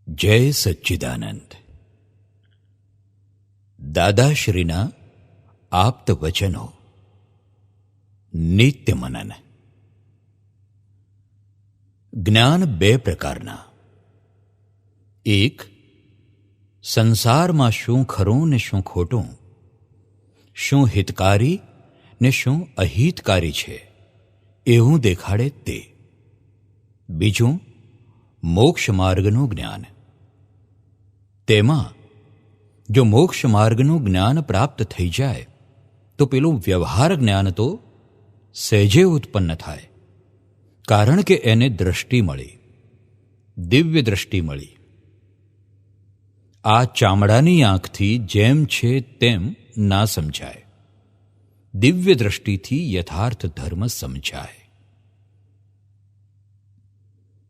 જય સચ્ચિદાનંદ. દાદાશ્રીના આપ્ત વચનો. નિત્ય મનન. જ્ઞાન બે પ્રકારના. એક, સંસારમાં શું ખરું ને શું ખોટું, શું હિતકારી ને શું અહિતકારી છે એવું દેખાડે તે. બીજું, મોક્ષ માર્ગનું જ્ઞાન. તેમાં જો મોક્ષ માર્ગનું જ્ઞાન પ્રાપ્ત થઈ જાય તો પેલું વ્યવહાર જ્ઞાન તો સહેજે ઉત્પન્ન થાય, કારણ કે એને દ્રષ્ટિ મળી, દિવ્ય દ્રષ્ટિ મળી. આ ચામડાની આંખથી જેમ છે તેમ ના સમજાય, દિવ્ય દ્રષ્ટિથી યથાર્થ ધર્મ સમજાય.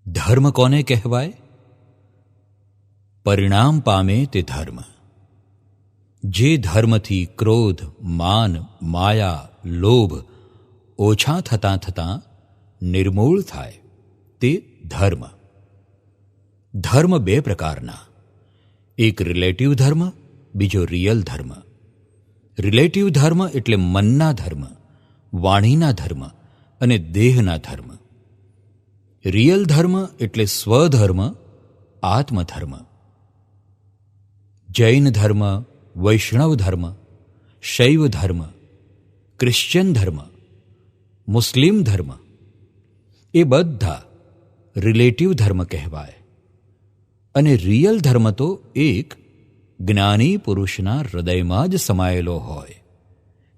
ધર્મ કોને કહેવાય? પરિણામ પામે તે ધર્મ. જે ધર્મથી ક્રોધ, માન, માયા, લોભ ઓછા થતાં થતાં નિર્મૂળ થાય તે ધર્મ. ધર્મ બે પ્રકારના. એક રિલેટિવ ધર્મ, બીજો રિયલ ધર્મ. રિલેટિવ ધર્મ એટલે મનના ધર્મ, વાણીના ધર્મ અને દેહના ધર્મ. રિયલ ધર્મ એટલે સ્વધર્મ, આત્મધર્મ. જૈન ધર્મ, વૈષ્ણવ ધર્મ, શૈવ ધર્મ, ક્રિશ્ચિયન ધર્મ, મુસ્લિમ ધર્મ એ બધા રિલેટિવ ધર્મ કહેવાય. અને રિયલ ધર્મ તો એક જ્ઞાની પુરુષના હૃદયમાં જ સમાયેલો હોય,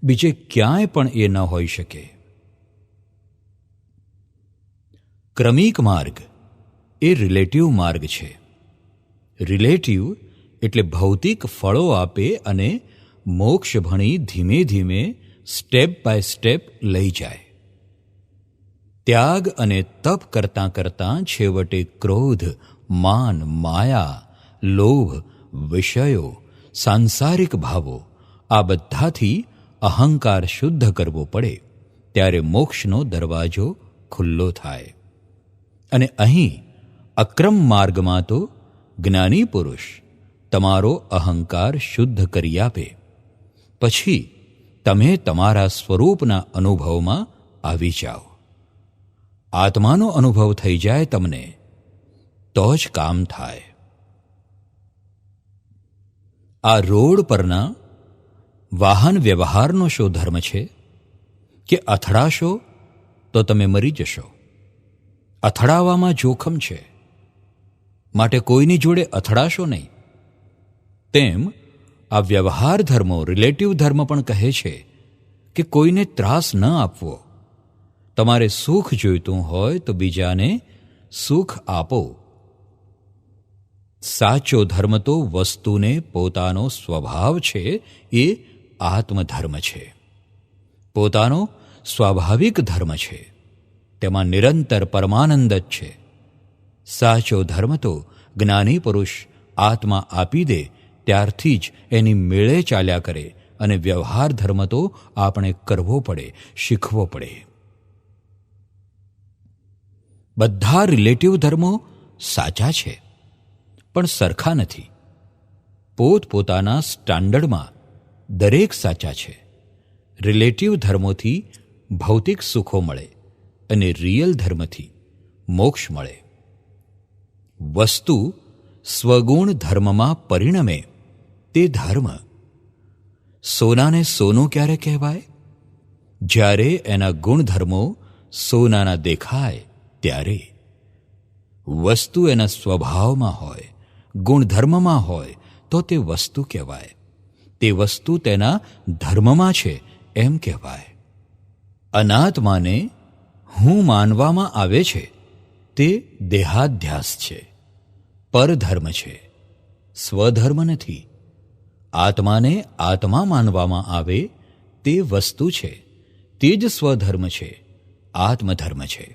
બીજે ક્યાંય પણ એ ન હોઈ શકે. ક્રમિક માર્ગ એ રિલેટિવ માર્ગ છે. રિલેટિવ એટલે ભૌતિક ફળો આપે અને મોક્ષ ભણી ધીમે ધીમે સ્ટેપ બાય સ્ટેપ લઈ જાય. ત્યાગ અને તપ કરતાં કરતાં છેવટે ક્રોધ, માન, માયા, લોભ, વિષયો, સાંસારિક ભાવો આ બધાથી અહંકાર શુદ્ધ કરવો પડે ત્યારે મોક્ષનો દરવાજો ખુલ્લો થાય. અને અહીં અક્રમ માર્ગમાં તો જ્ઞાની પુરુષ તમારો અહંકાર શુદ્ધ કરી આપે, પછી તમે તમારા સ્વરૂપના અનુભવમાં આવી જાઓ. આત્માનો અનુભવ થઈ જાય તમને, તો જ કામ થાય. આ રોડ પરના વાહન વ્યવહારનો શો ધર્મ છે કે અથડાશો તો તમે મરી જશો? અથડાવામાં જોખમ છે, માટે કોઈની જોડે અથડાશો નહીં. તેમ આ વ્યવહાર ધર્મો, રિલેટિવ ધર્મ પણ કહે છે કે કોઈને ત્રાસ ન આપવો. તમારે સુખ જોઈતું હોય તો બીજાને સુખ આપો. સાચો ધર્મ તો વસ્તુને પોતાનો સ્વભાવ છે એ આત્મધર્મ છે, પોતાનો સ્વાભાવિક ધર્મ છે, તેમાં નિરંતર પરમાનંદ જ છે. સાચો ધર્મ તો જ્ઞાની પુરુષ આત્મા આપી દે ત્યારથી જ એની મેળે ચાલ્યા કરે, અને વ્યવહાર ધર્મ તો આપણે કરવો પડે, શીખવો પડે. બધા રિલેટિવ ધર્મો સાચા છે પણ સરખા નથી. પોતપોતાના સ્ટાન્ડર્ડમાં દરેક સાચા છે. રિલેટિવ ધર્મોથી ભૌતિક સુખો મળે અને રિયલ ધર્મથી મોક્ષ મળે. વસ્તુ સ્વગુણ ધર્મમાં પરિણમે તે ધર્મ. સોનાને સોનું ક્યારે કહેવાય? જ્યારે એના ગુણધર્મો સોનાના દેખાય ત્યારે. વસ્તુ એના સ્વભાવમાં હોય, ગુણધર્મમાં હોય તો તે વસ્તુ કહેવાય. તે વસ્તુ તેના ધર્મમાં છે એમ કહેવાય. અનાત્માને હું માનવામાં આવે છે તે દેહાધ્યાસ છે, પરધર્મ છે, સ્વધર્મ નથી. આત્માને આત્મા માનવામાં આવે તે વસ્તુ છે, તે જ સ્વધર્મ છે, આત્મધર્મ છે.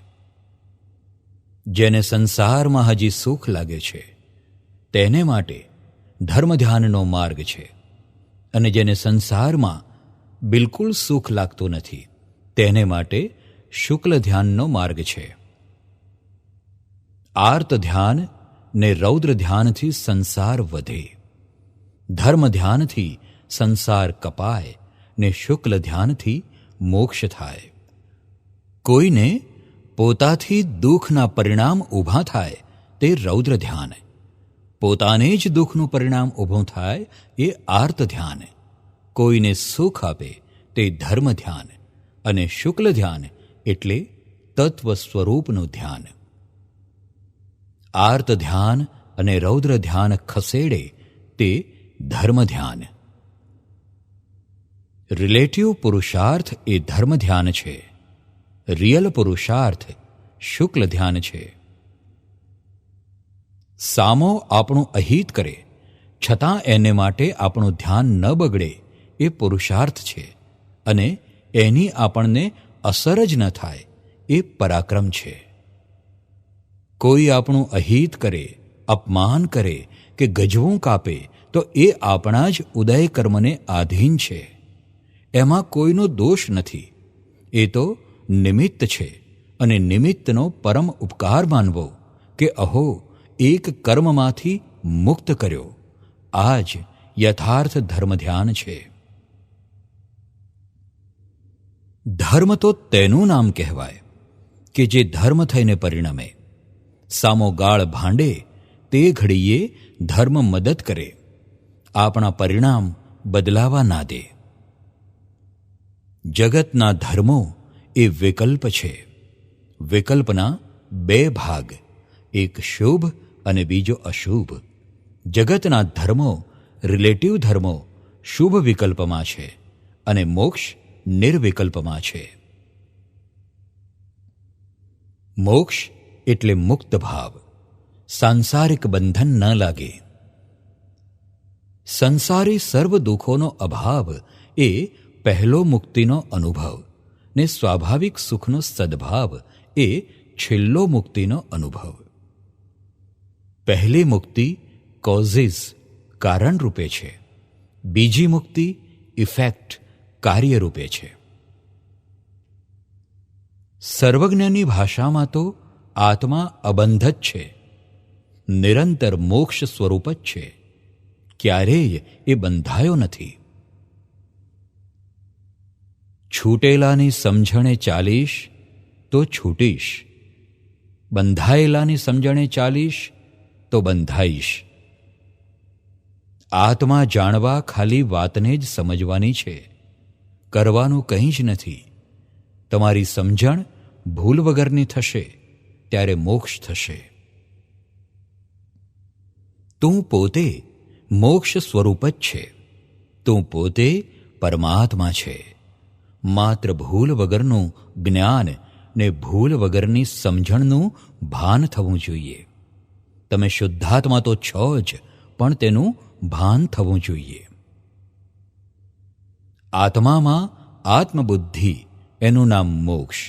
જેને સંસારમાં હજી સુખ લાગે છે તેને માટે ધર્મ ધ્યાનનો માર્ગ છે, અને જેને સંસારમાં બિલકુલ સુખ લાગતું નથી તેને માટે શુક્લ ધ્યાનનો માર્ગ છે. આર્ત ધ્યાન ને રૌદ્ર ધ્યાનથી સંસાર વધે. ધર્મ ધ્યાનથી સંસાર કપાય ને શુક્લ ધ્યાનથી મોક્ષ થાય. કોઈને પોતાથી દુઃખના પરિણામ ઊભા થાય તે રૌદ્ર ધ્યાન, પોતાને જ દુઃખનું પરિણામ ઊભું થાય એ આર્ત ધ્યાન, કોઈને સુખ આપે તે ધર્મ ધ્યાન, અને શુક્લ ધ્યાન એટલે તત્વ સ્વરૂપનું ધ્યાન. આર્ત ધ્યાન અને રૌદ્ર ધ્યાન ખસેડે તે ધર્મ ધ્યાન. રિલેટિવ પુરુષાર્થ એ ધર્મ ધ્યાન છે, રિયલ પુરુષાર્થ શુક્લ ધ્યાન છે. સામો આપણું અહિત કરે છતાં એને માટે આપણું ધ્યાન ન બગડે એ પુરુષાર્થ છે, અને એની આપણને અસર જ ન થાય એ પરાક્રમ છે. કોઈ આપણું અહિત કરે, અપમાન કરે કે ગજવું કાપે તો એ આપણા જ ઉદય કર્મને આધીન છે. એમાં કોઈનો દોષ નથી, એ તો નિમિત્ત છે, અને નિમિત્તનો પરમ ઉપકાર માનવો કે અહો એક કર્મમાંથી મુક્ત કર્યો. આ જ યથાર્થ ધર્મ ધ્યાન છે. ધર્મ તો તેનું નામ કહેવાય કે જે ધર્મ થઈને પરિણમે. સામો ગાળ ભાંડે તે ઘડીએ ધર્મ મદદ કરે, આપણા પરિણામ બદલાવા ના દે. જગતના ધર્મો એ વિકલ્પ છે. વિકલ્પના બે ભાગ, એક શુભ અને બીજો અશુભ. જગતના ધર્મો, રિલેટિવ ધર્મો શુભ વિકલ્પમાં છે અને મોક્ષ નિર્વિકલ્પમાં છે. મોક્ષ એટલે મુક્ત ભાવ, સાંસારિક બંધન ન લાગે. સંસારી સર્વ દુઃખોનો અભાવ એ પહેલો મુક્તિનો અનુભવ, ને સ્વાભાવિક સુખનો સદભાવ એ છેલ્લો મુક્તિનો અનુભવ. પહેલી મુક્તિ કોઝિસ, કારણ રૂપે છે. બીજી મુક્તિ ઇફેક્ટ, કાર્ય રૂપે છે. સર્વજ્ઞની ભાષામાં તો આત્મા અબંધ જ છે, નિરંતર મોક્ષ સ્વરૂપ જ છે, ક્યારેય એ બંધાયો નથી. છૂટેલાની સમજણે ચાલીશ તો છૂટીશ, બંધાયેલાની સમજણે ચાલીશ તો બંધાઈશ. આત્મા જાણવા ખાલી વાતને જ સમજવાની છે, કરવાનું કંઈ જ નથી. તમારી સમજણ ભૂલ વગરની થશે ત્યારે મોક્ષ થશે. તું પોતે મોક્ષ સ્વરૂપ જ છે, તું પોતે પરમાત્મા છે. માત્ર ભૂલ વગરનું જ્ઞાન ને ભૂલ વગરની સમજણનું ભાન થવું જોઈએ. તમે શુદ્ધાત્મા તો છો જ, પણ તેનું ભાન થવું જોઈએ. આત્મામાં આત્મબુદ્ધિ એનું નામ મોક્ષ,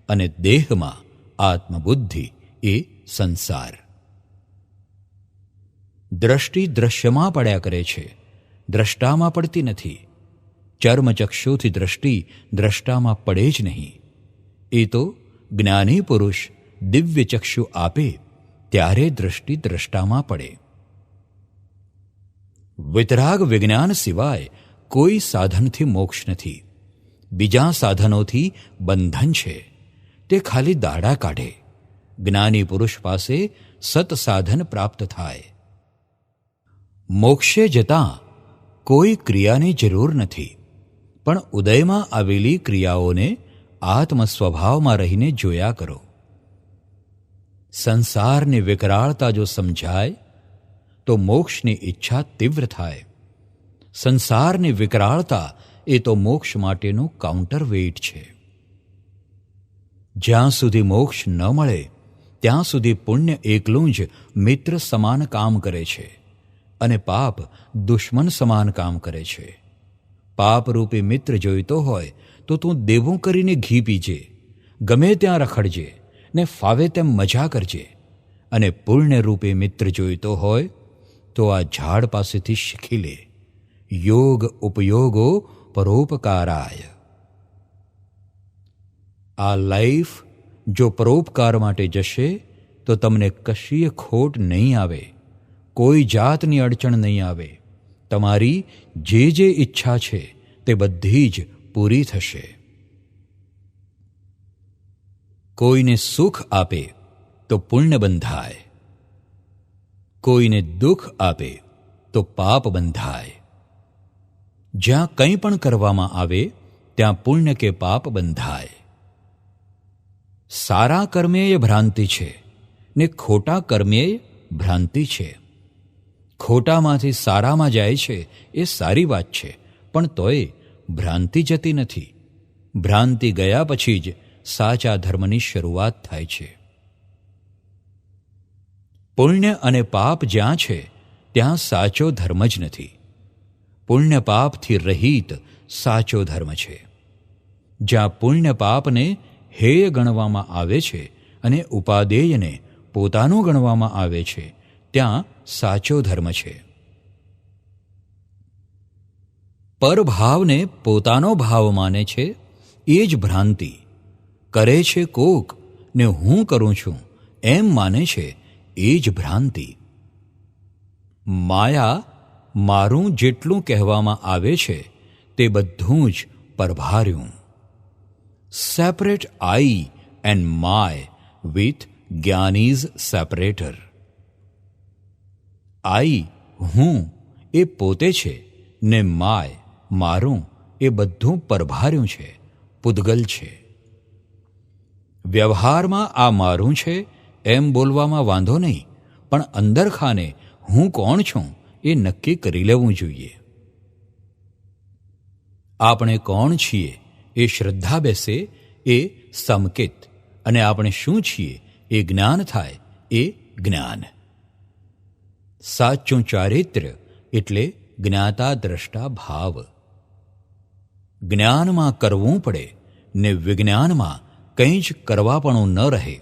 અને દેહમાં આત્મબુદ્ધિ એ સંસાર. દ્રષ્ટિ દ્રશ્યમાં પડ્યા કરે છે, દ્રષ્ટામાં પડતી નથી. ચર્મચક્ષુથી દ્રષ્ટિ દ્રષ્ટામાં પડે જ નહીં. એ તો જ્ઞાની પુરુષ દિવ્ય ચક્ષુ આપે ત્યારે દ્રષ્ટિ દ્રષ્ટામાં પડે. વિતરાગ વિજ્ઞાન સિવાય કોઈ સાધનથી મોક્ષ નથી. બીજા સાધનોથી બંધન છે, તે ખાલી દાડા કાઢે. જ્ઞાની પુરુષ પાસે સત સાધન પ્રાપ્ત થાય. મોક્ષે જતાં કોઈ ક્રિયાની જરૂર નથી, પણ ઉદયમાં આવેલી ક્રિયાઓને આત્મ સ્વભાવમાં રહીને જોયા કરો. સંસારની વિકરાળતા જો સમજાય તો મોક્ષની ઈચ્છા તીવ્ર થાય. સંસારની વિકરાળતા એ તો મોક્ષ માટેનું કાઉન્ટર વેઇટ છે. જ્યાં સુધી મોક્ષ ન મળે ત્યાં સુધી પુણ્ય એકલું જ મિત્ર સમાન કામ કરે છે, અને પાપ દુશ્મન સમાન કામ કરે છે. પાપરૂપી મિત્ર જોઈતો હોય તો તું દેવું કરીને ઘી પીજે, ગમે ત્યાં રખડજે ને ફાવે તેમ મજા કરજે. અને પુણ્યરૂપી મિત્ર જોઈતો હોય તો આ ઝાડ પાસેથી શીખી લે. યોગ ઉપયોગો પરોપકારાય. આ લાઈફ જો પરોપકાર માટે જશે તો તમને કશીય ખોટ નહીં આવે, કોઈ જાતની અડચણ નહીં આવે. તમારી જે જે ઈચ્છા છે તે બધી જ પૂરી થશે. કોઈને સુખ આપે તો પુણ્ય બંધાય, કોઈને દુઃખ આપે તો પાપ બંધાય. જ્યાં કંઈ પણ કરવામાં આવે ત્યાં પુણ્ય કે પાપ બંધાય. સારા કર્મેય ભ્રાંતિ છે ને ખોટા કર્મેય ભ્રાંતિ છે. ખોટામાંથી સારામાં જાય છે એ સારી વાત છે, પણ તોય ભ્રાંતિ જતી નથી. ભ્રાંતિ ગયા પછી જ સાચા ધર્મની શરૂઆત થાય છે. પુણ્ય અને પાપ જ્યાં છે ત્યાં સાચો ધર્મ જ નથી. પુણ્ય પાપથી રહિત સાચો ધર્મ છે. જ્યાં પુણ્ય પાપને હેય ગણવામાં આવે છે અને ઉપાદેયને પોતાનું ગણવામાં આવે છે ત્યાં સાચો ધર્મ છે. પરભાવને પોતાનો ભાવ માને છે એ જ ભ્રાંતિ. કરે છે કોક ને હું કરું છું એમ માને છે એ જ ભ્રાંતિ. માયા મારું જેટલું કહેવામાં આવે છે તે બધું જ પરભાર્યું. Separate I and my with જ્ઞાનીઝ સેપરેટર. આઈ હું એ પોતે છે ને માય મારું એ બધું પરભાર્યું છે, પૂદગલ છે. વ્યવહારમાં આ મારું છે એમ બોલવામાં વાંધો નહીં, પણ અંદર ખાને હું કોણ છું એ નક્કી કરી લેવું જોઈએ. આપણે કોણ છીએ એ શ્રદ્ધા બેસે એ સંકેત, અને આપણે શું છીએ એ જ્ઞાન થાય એ જ્ઞાન. સાચું ચારિત્ર્ય એટલે જ્ઞાતા દ્રષ્ટા ભાવ. જ્ઞાનમાં કરવું પડે ને વિજ્ઞાનમાં કંઈ જ કરવાપણું ન રહે.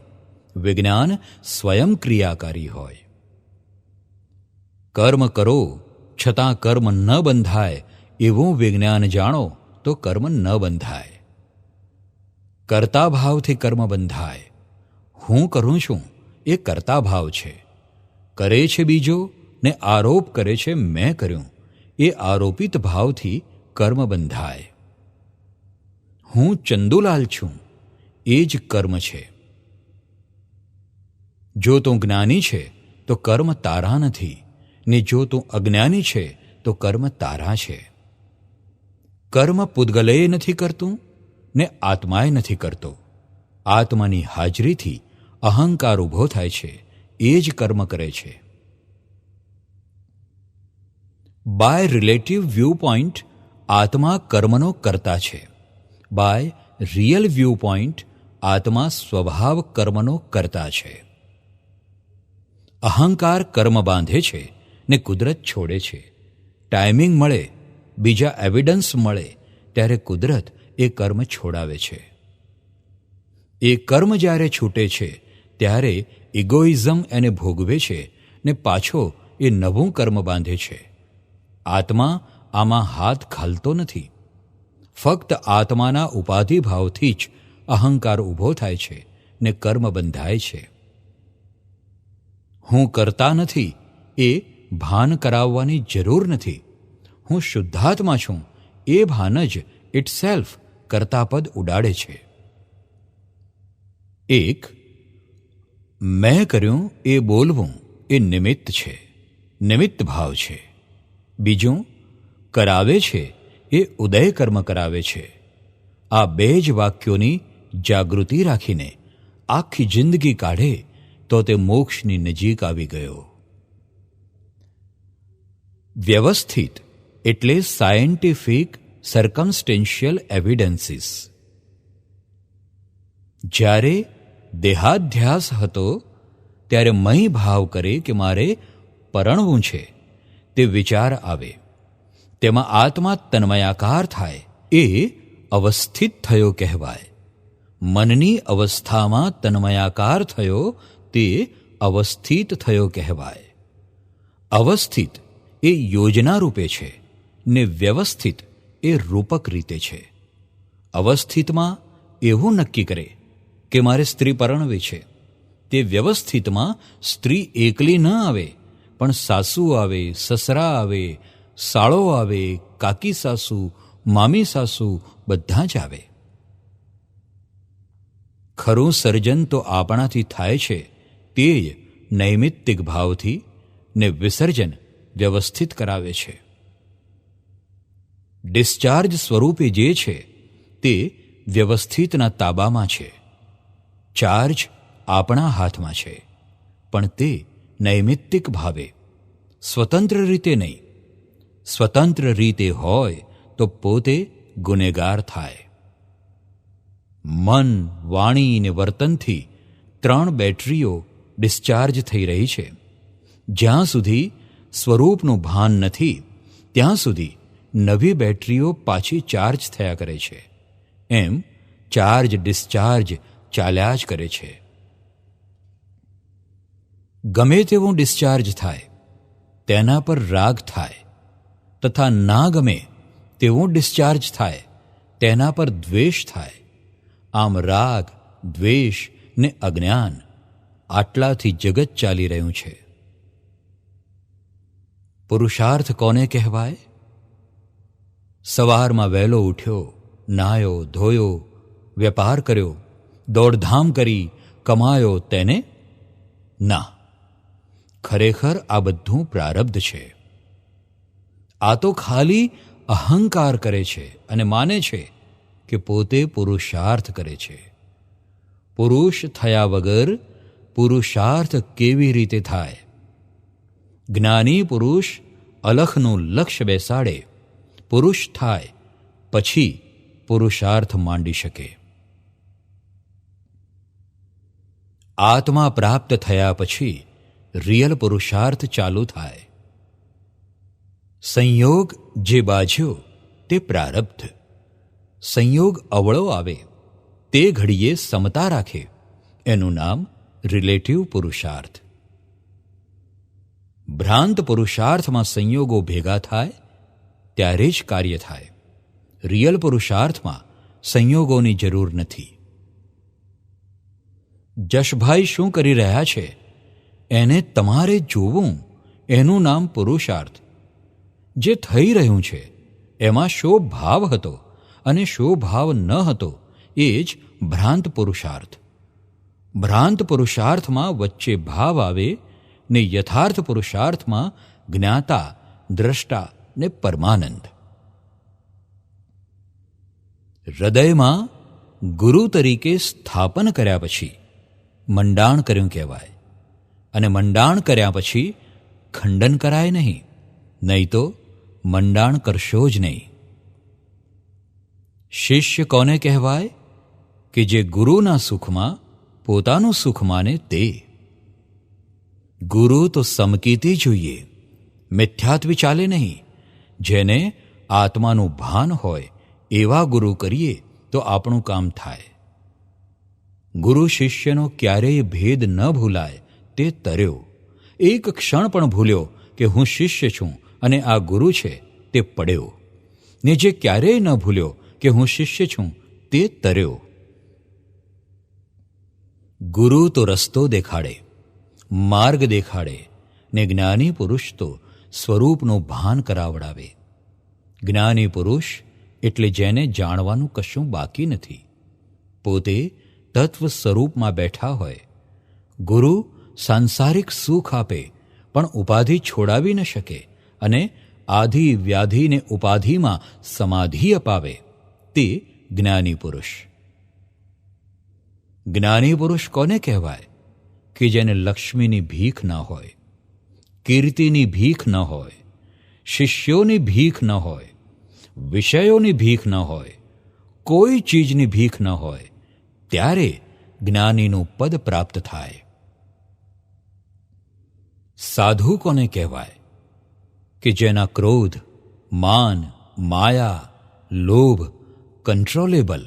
વિજ્ઞાન સ્વયં ક્રિયાકારી હોય. કર્મ કરો છતાં કર્મ ન બંધાય એવું વિજ્ઞાન જાણો તો કર્મ ન બંધાય. કર્તા ભાવથી કર્મ બંધાય. હું કરું છું એ કર્તા ભાવ છે. કરે છે બીજો ને આરોપ કરે છે મેં કર્યું એ આરોપિત ભાવથી કર્મ બંધાય. હું ચંદુલાલ છું એ જ કર્મ છે. જો તું જ્ઞાની છે તો કર્મ તારા નથી, ને જો તું અજ્ઞાની છે તો કર્મ તારા છે. કર્મ પૂદગલે નથી કરતું ને આત્માએ નથી કરતો. આત્માની હાજરીથી અહંકાર ઊભો થાય છે, એ જ કર્મ કરે છે. બાય રિલેટિવ વ્યૂ પોઈન્ટ આત્મા કર્મનો કરતા છે. બાય રિયલ વ્યૂ પોઈન્ટ આત્મા સ્વભાવ કર્મનો કરતા છે. અહંકાર કર્મ બાંધે છે ને કુદરત છોડે છે. ટાઈમિંગ મળે, બીજા એવિડન્સ મળે ત્યારે કુદરત એ કર્મ છોડાવે છે. એ કર્મ જ્યારે છૂટે છે ત્યારે ઇગોઇઝમ એને ભોગવે છે ને પાછો એ નવું કર્મ બાંધે છે. આત્મા આમાં હાથ ઘાલતો નથી. ફક્ત આત્માના ઉપાધિભાવથી જ અહંકાર ઊભો થાય છે ને કર્મ બંધાય છે. હું કરતા નથી એ ભાન કરાવવાની જરૂર નથી. હું શુદ્ધાત્મા છું એ ભાન જ ઇટસેલ્ફ કર્તાપદ ઉડાડે છે. એક, મેં કર્યું એ બોલવું એ નિમિત્ત છે, નિમિત્ત ભાવ છે. બીજું, કરાવે છે એ ઉદય કર્મ કરાવે છે. આ બે જ વાક્યોની જાગૃતિ રાખીને આખી જિંદગી કાઢે તો તે મોક્ષની નજીક આવી ગયો. વ્યવસ્થિત એટલે સાયન્ટિફિક સર્કમસ્ટેન્શિયલ એવિડન્સીસ. જ્યારે દેહાધ્યાસ હતો ત્યારે મય ભાવ કરે કે મારે પરણવું છે તે વિચાર આવે. તેમાં આત્મા તન્મયાકાર થાય એ અવસ્થિત થયો કહેવાય. મનની અવસ્થામાં તન્મયાકાર થયો તે અવસ્થિત થયો કહેવાય. અવસ્થિત એ યોજના રૂપે છે ને વ્યવસ્થિત એ રૂપક રીતે છે. અવસ્થિતમાં એવું નક્કી કરે કે મારે સ્ત્રી પરણવી છે, તે વ્યવસ્થિતમાં સ્ત્રી એકલી ન આવે, પણ સાસુ આવે, સસરા આવે, સાળો આવે, કાકી સાસુ, મામી સાસુ બધા જ આવે. ખરું સર્જન તો આપણાથી થાય છે તે જ નૈમિત્તિક ભાવથી, ને વિસર્જન વ્યવસ્થિત કરાવે છે. ડિસ્ચાર્જ સ્વરૂપે જે છે તે વ્યવસ્થિતના તાબામાં છે. ચાર્જ આપણા હાથમાં છે, પણ તે નૈમિત્તિક ભાવે, સ્વતંત્ર રીતે નહીં. સ્વતંત્ર રીતે હોય તો પોતે ગુનેગાર થાય. મન, વાણી ને વર્તનથી 3 બેટરીઓ ડિસ્ચાર્જ થઈ રહી છે. જ્યાં સુધી સ્વરૂપનું ભાન નથી ત્યાં સુધી નવી બેટરીઓ પાછી ચાર્જ થયા કરે છે. એમ ચાર્જ ડિસ્ચાર્જ ચાલ્યા જ કરે છે. ગમે તેવું ડિસ્ચાર્જ થાય તેના પર રાગ થાય, તથા ના ગમે તેવું ડિસ્ચાર્જ થાય તેના પર દ્વેષ થાય. આમ રાગ, દ્વેષ ને અજ્ઞાન આટલાથી જગત ચાલી રહ્યું છે. પુરુષાર્થ કોને કહેવાય? સવારમાં વહેલો ઉઠ્યો, નાહ્યો, ધોયો, વેપાર કર્યો, દોડધામ કરી, કમાયો તેને? ના, ખરેખર આ બધું પ્રારબ્ધ છે. આ તો ખાલી અહંકાર કરે છે અને માને છે કે પોતે પુરુષાર્થ કરે છે. પુરુષ થયા વગર પુરુષાર્થ કેવી રીતે થાય? જ્ઞાની પુરુષ અલખનું લક્ષ્ય બેસાડે, પુરુષ થાય, પછી પુરુષાર્થ માંડી શકે. આત્મા પ્રાપ્ત થયા પછી રિયલ પુરુષાર્થ ચાલુ થાય. સંયોગ જે બાજ્યો તે પ્રારબ્ધ. સંયોગ અવળો આવે તે ઘડીએ સમતા રાખે એનું નામ રિલેટિવ પુરુષાર્થ. ભ્રાંત પુરુષાર્થમાં સંયોગો ભેગા થાય ત્યારે જ કાર્ય થાય. રિયલ પુરુષાર્થમાં સંયોગોની જરૂર નથી. જશભાઈ શું કરી રહ્યા છે એને તમારે જોવું, એનું નામ પુરુષાર્થ. જે થઈ રહ્યું છે એમાં શો ભાવ હતો અને શો ભાવ ન હતો એ જ ભ્રાંત પુરુષાર્થ. ભ્રાંત પુરુષાર્થમાં વચ્ચે ભાવ આવે ને યથાર્થ પુરુષાર્થમાં જ્ઞાતા, દ્રષ્ટા ને પરમાનંદ. હૃદયમાં ગુરુ તરીકે સ્થાપન કર્યા પછી મંડાણ કર્યું કહેવાય, અને મંડાણ કર્યા પછી ખંડન કરાય નહીં, નહીં તો મંડાણ કરશો જ નહીં. શિષ્ય કોને કહેવાય? કે જે ગુરુના સુખમાં પોતાનું સુખ માને તે. ગુરુ તો સમકીતી જોઈએ, મિથ્યાત્વી ચાલે નહીં. જેને આત્માનું ભાન હોય એવા ગુરુ કરીએ તો આપણું કામ થાય. ગુરુ શિષ્યનો ક્યારેય ભેદ ન ભૂલાય તે તર્યો. એક ક્ષણ પણ ભૂલ્યો કે હું શિષ્ય છું અને આ ગુરુ છે તે પડ્યો. ને જે ક્યારેય ન ભૂલ્યો કે હું શિષ્ય છું તે તર્યો. ગુરુ તો રસ્તો દેખાડે, માર્ગ દેખાડે, ને જ્ઞાની પુરુષ તો સ્વરૂપનું ભાન કરાવડાવે. જ્ઞાની પુરુષ એટલે જેને જાણવાનું કશું બાકી નથી, પોતે તત્વ સ્વરૂપમાં બેઠા હોય. ગુરુ સાંસારિક સુખ આપે પણ ઉપાધિ છોડાવી ન શકે, અને આધિ વ્યાધિને ઉપાધિમાં સમાધિ અપાવે તે જ્ઞાની પુરુષ. જ્ઞાની પુરુષ કોને કહેવાય? કે જેને લક્ષ્મીની ભીખ ન હોય, કીર્તિની ભીખ ન હોય, શિષ્યોની ભીખ ન હોય, વિષયોની ભીખ ન હોય, કોઈ ચીજની ભીખ ન હોય, ત્યારે જ્ઞાનીનું પદ પ્રાપ્ત થાય. સાધુ કોને કહેવાય? કે જેના ક્રોધ, માન, માયા, લોભ કંટ્રોલેબલ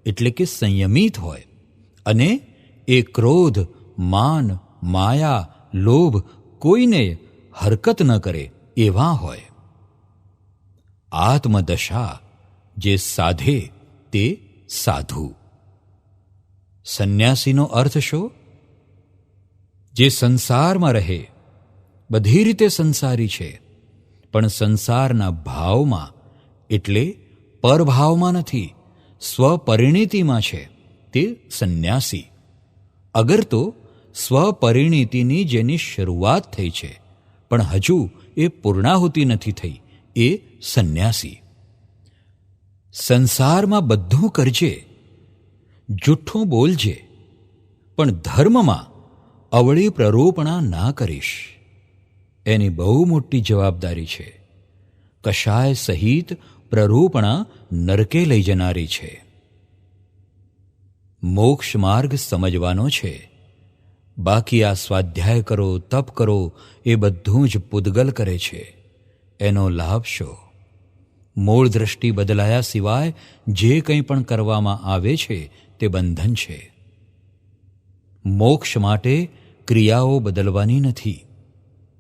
એટલે કે સંયમિત હોય, અને એ ક્રોધ, માન, માયા, લોભ કોઈને હરકત ન કરે એવા હોય. આત્મદશા જે સાધે તે સાધુ. સંન્યાસીનો અર્થ શો? જે સંસારમાં રહે, બધી રીતે સંસારી છે, પણ સંસારના ભાવમાં એટલે પરભાવમાં નથી, સ્વપરિણીતિમાં છે, તે સંન્યાસી. અગર તો સ્વપરિણીતિની જેની શરૂઆત થઈ છે પણ હજુ એ પૂર્ણાહુતિ નથી થઈ, એ સંન્યાસી. સંસારમાં બધું કરજે, જૂઠું બોલજે, પણ ધર્મમાં અવળી પ્રરૂપણા ના કરીશ. એની બહુ મોટી જવાબદારી છે. કશાય સહિત પ્રરૂપણા નરકે લઈ જનારી છે. મોક્ષ માર્ગ સમજવાનો છે. બાકી આ સ્વાધ્યાય કરો, તપ કરો, એ બધું જ પૂદગલ કરે છે. એનો લાભ શો? મૂળ દ્રષ્ટિ બદલાયા સિવાય જે કંઈ પણ કરવામાં આવે છે તે બંધન છે. મોક્ષ માટે ક્રિયાઓ બદલવાની નથી,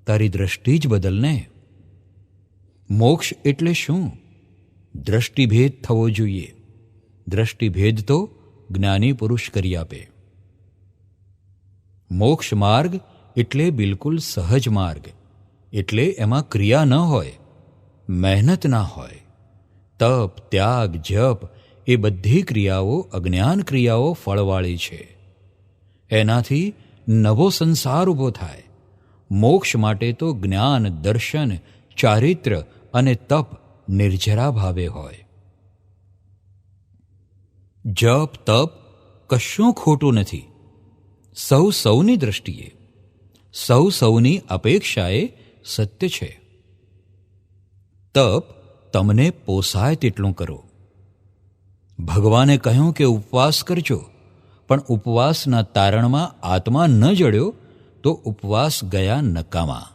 તારી દ્રષ્ટિ જ બદલને. મોક્ષ એટલે શું? દ્રષ્ટિભેદ થવો જોઈએ. દ્રષ્ટિભેદ તો જ્ઞાની પુરુષ કરી આપે. મોક્ષ માર્ગ એટલે બિલકુલ સહજ માર્ગ, એટલે એમાં ક્રિયા ન હોય, મહેનત ના હોય. તપ, ત્યાગ, જપ એ બધી ક્રિયાઓ અજ્ઞાન ક્રિયાઓ ફળવાળી છે. એનાથી નવો સંસાર ઊભો થાય. મોક્ષ માટે તો જ્ઞાન, દર્શન, ચારિત્ર અને તપ નિર્જરા ભાવે હોય. જપ, તપ કશું ખોટું નથી. સૌ સૌની દ્રષ્ટિએ, સૌ સૌની અપેક્ષાએ સત્ય છે. તપ તમને પોસાય તેટલું કરો. ભગવાને કહ્યું કે ઉપવાસ કરજો, પણ ઉપવાસના તારણમાં આત્મા ન જડ્યો તો ઉપવાસ ગયા નકામા.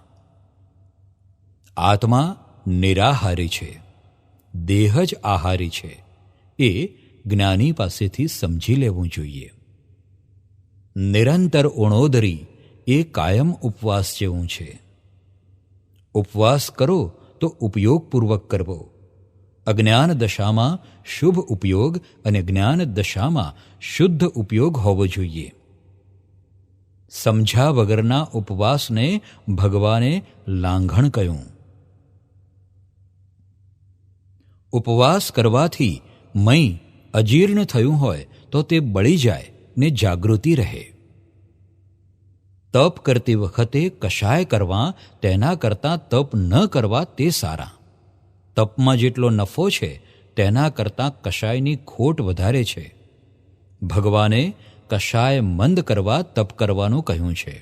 આત્મા નિરાહારી છે, દેહ જ આહારી છે. એ જ્ઞાની પાસેથી સમજી લેવું જોઈએ. નિરંતર ઓણોદરી એ કાયમ ઉપવાસ જેવું છે. ઉપવાસ કરો તો ઉપયોગપૂર્વક કરવો. અજ્ઞાન દશામાં શુભ ઉપયોગ અને જ્ઞાન દશામાં શુદ્ધ ઉપયોગ હોવો જોઈએ. સમજ્યા વગરના ઉપવાસને ભગવાને લાંઘણ કહ્યું. ઉપવાસ કરવાથી મય અજીર્ણ થયું હોય તો તે બળી જાય ને જાગૃતિ રહે. તપ કરતી વખતે કશાય કરવા તેના કરતાં તપ ન કરવા તે સારા. તપમાં જેટલો નફો છે તેના કરતાં કશાયની ખોટ વધારે છે. ભગવાને કશાય મંદ કરવા તપ કરવાનું કહ્યું છે.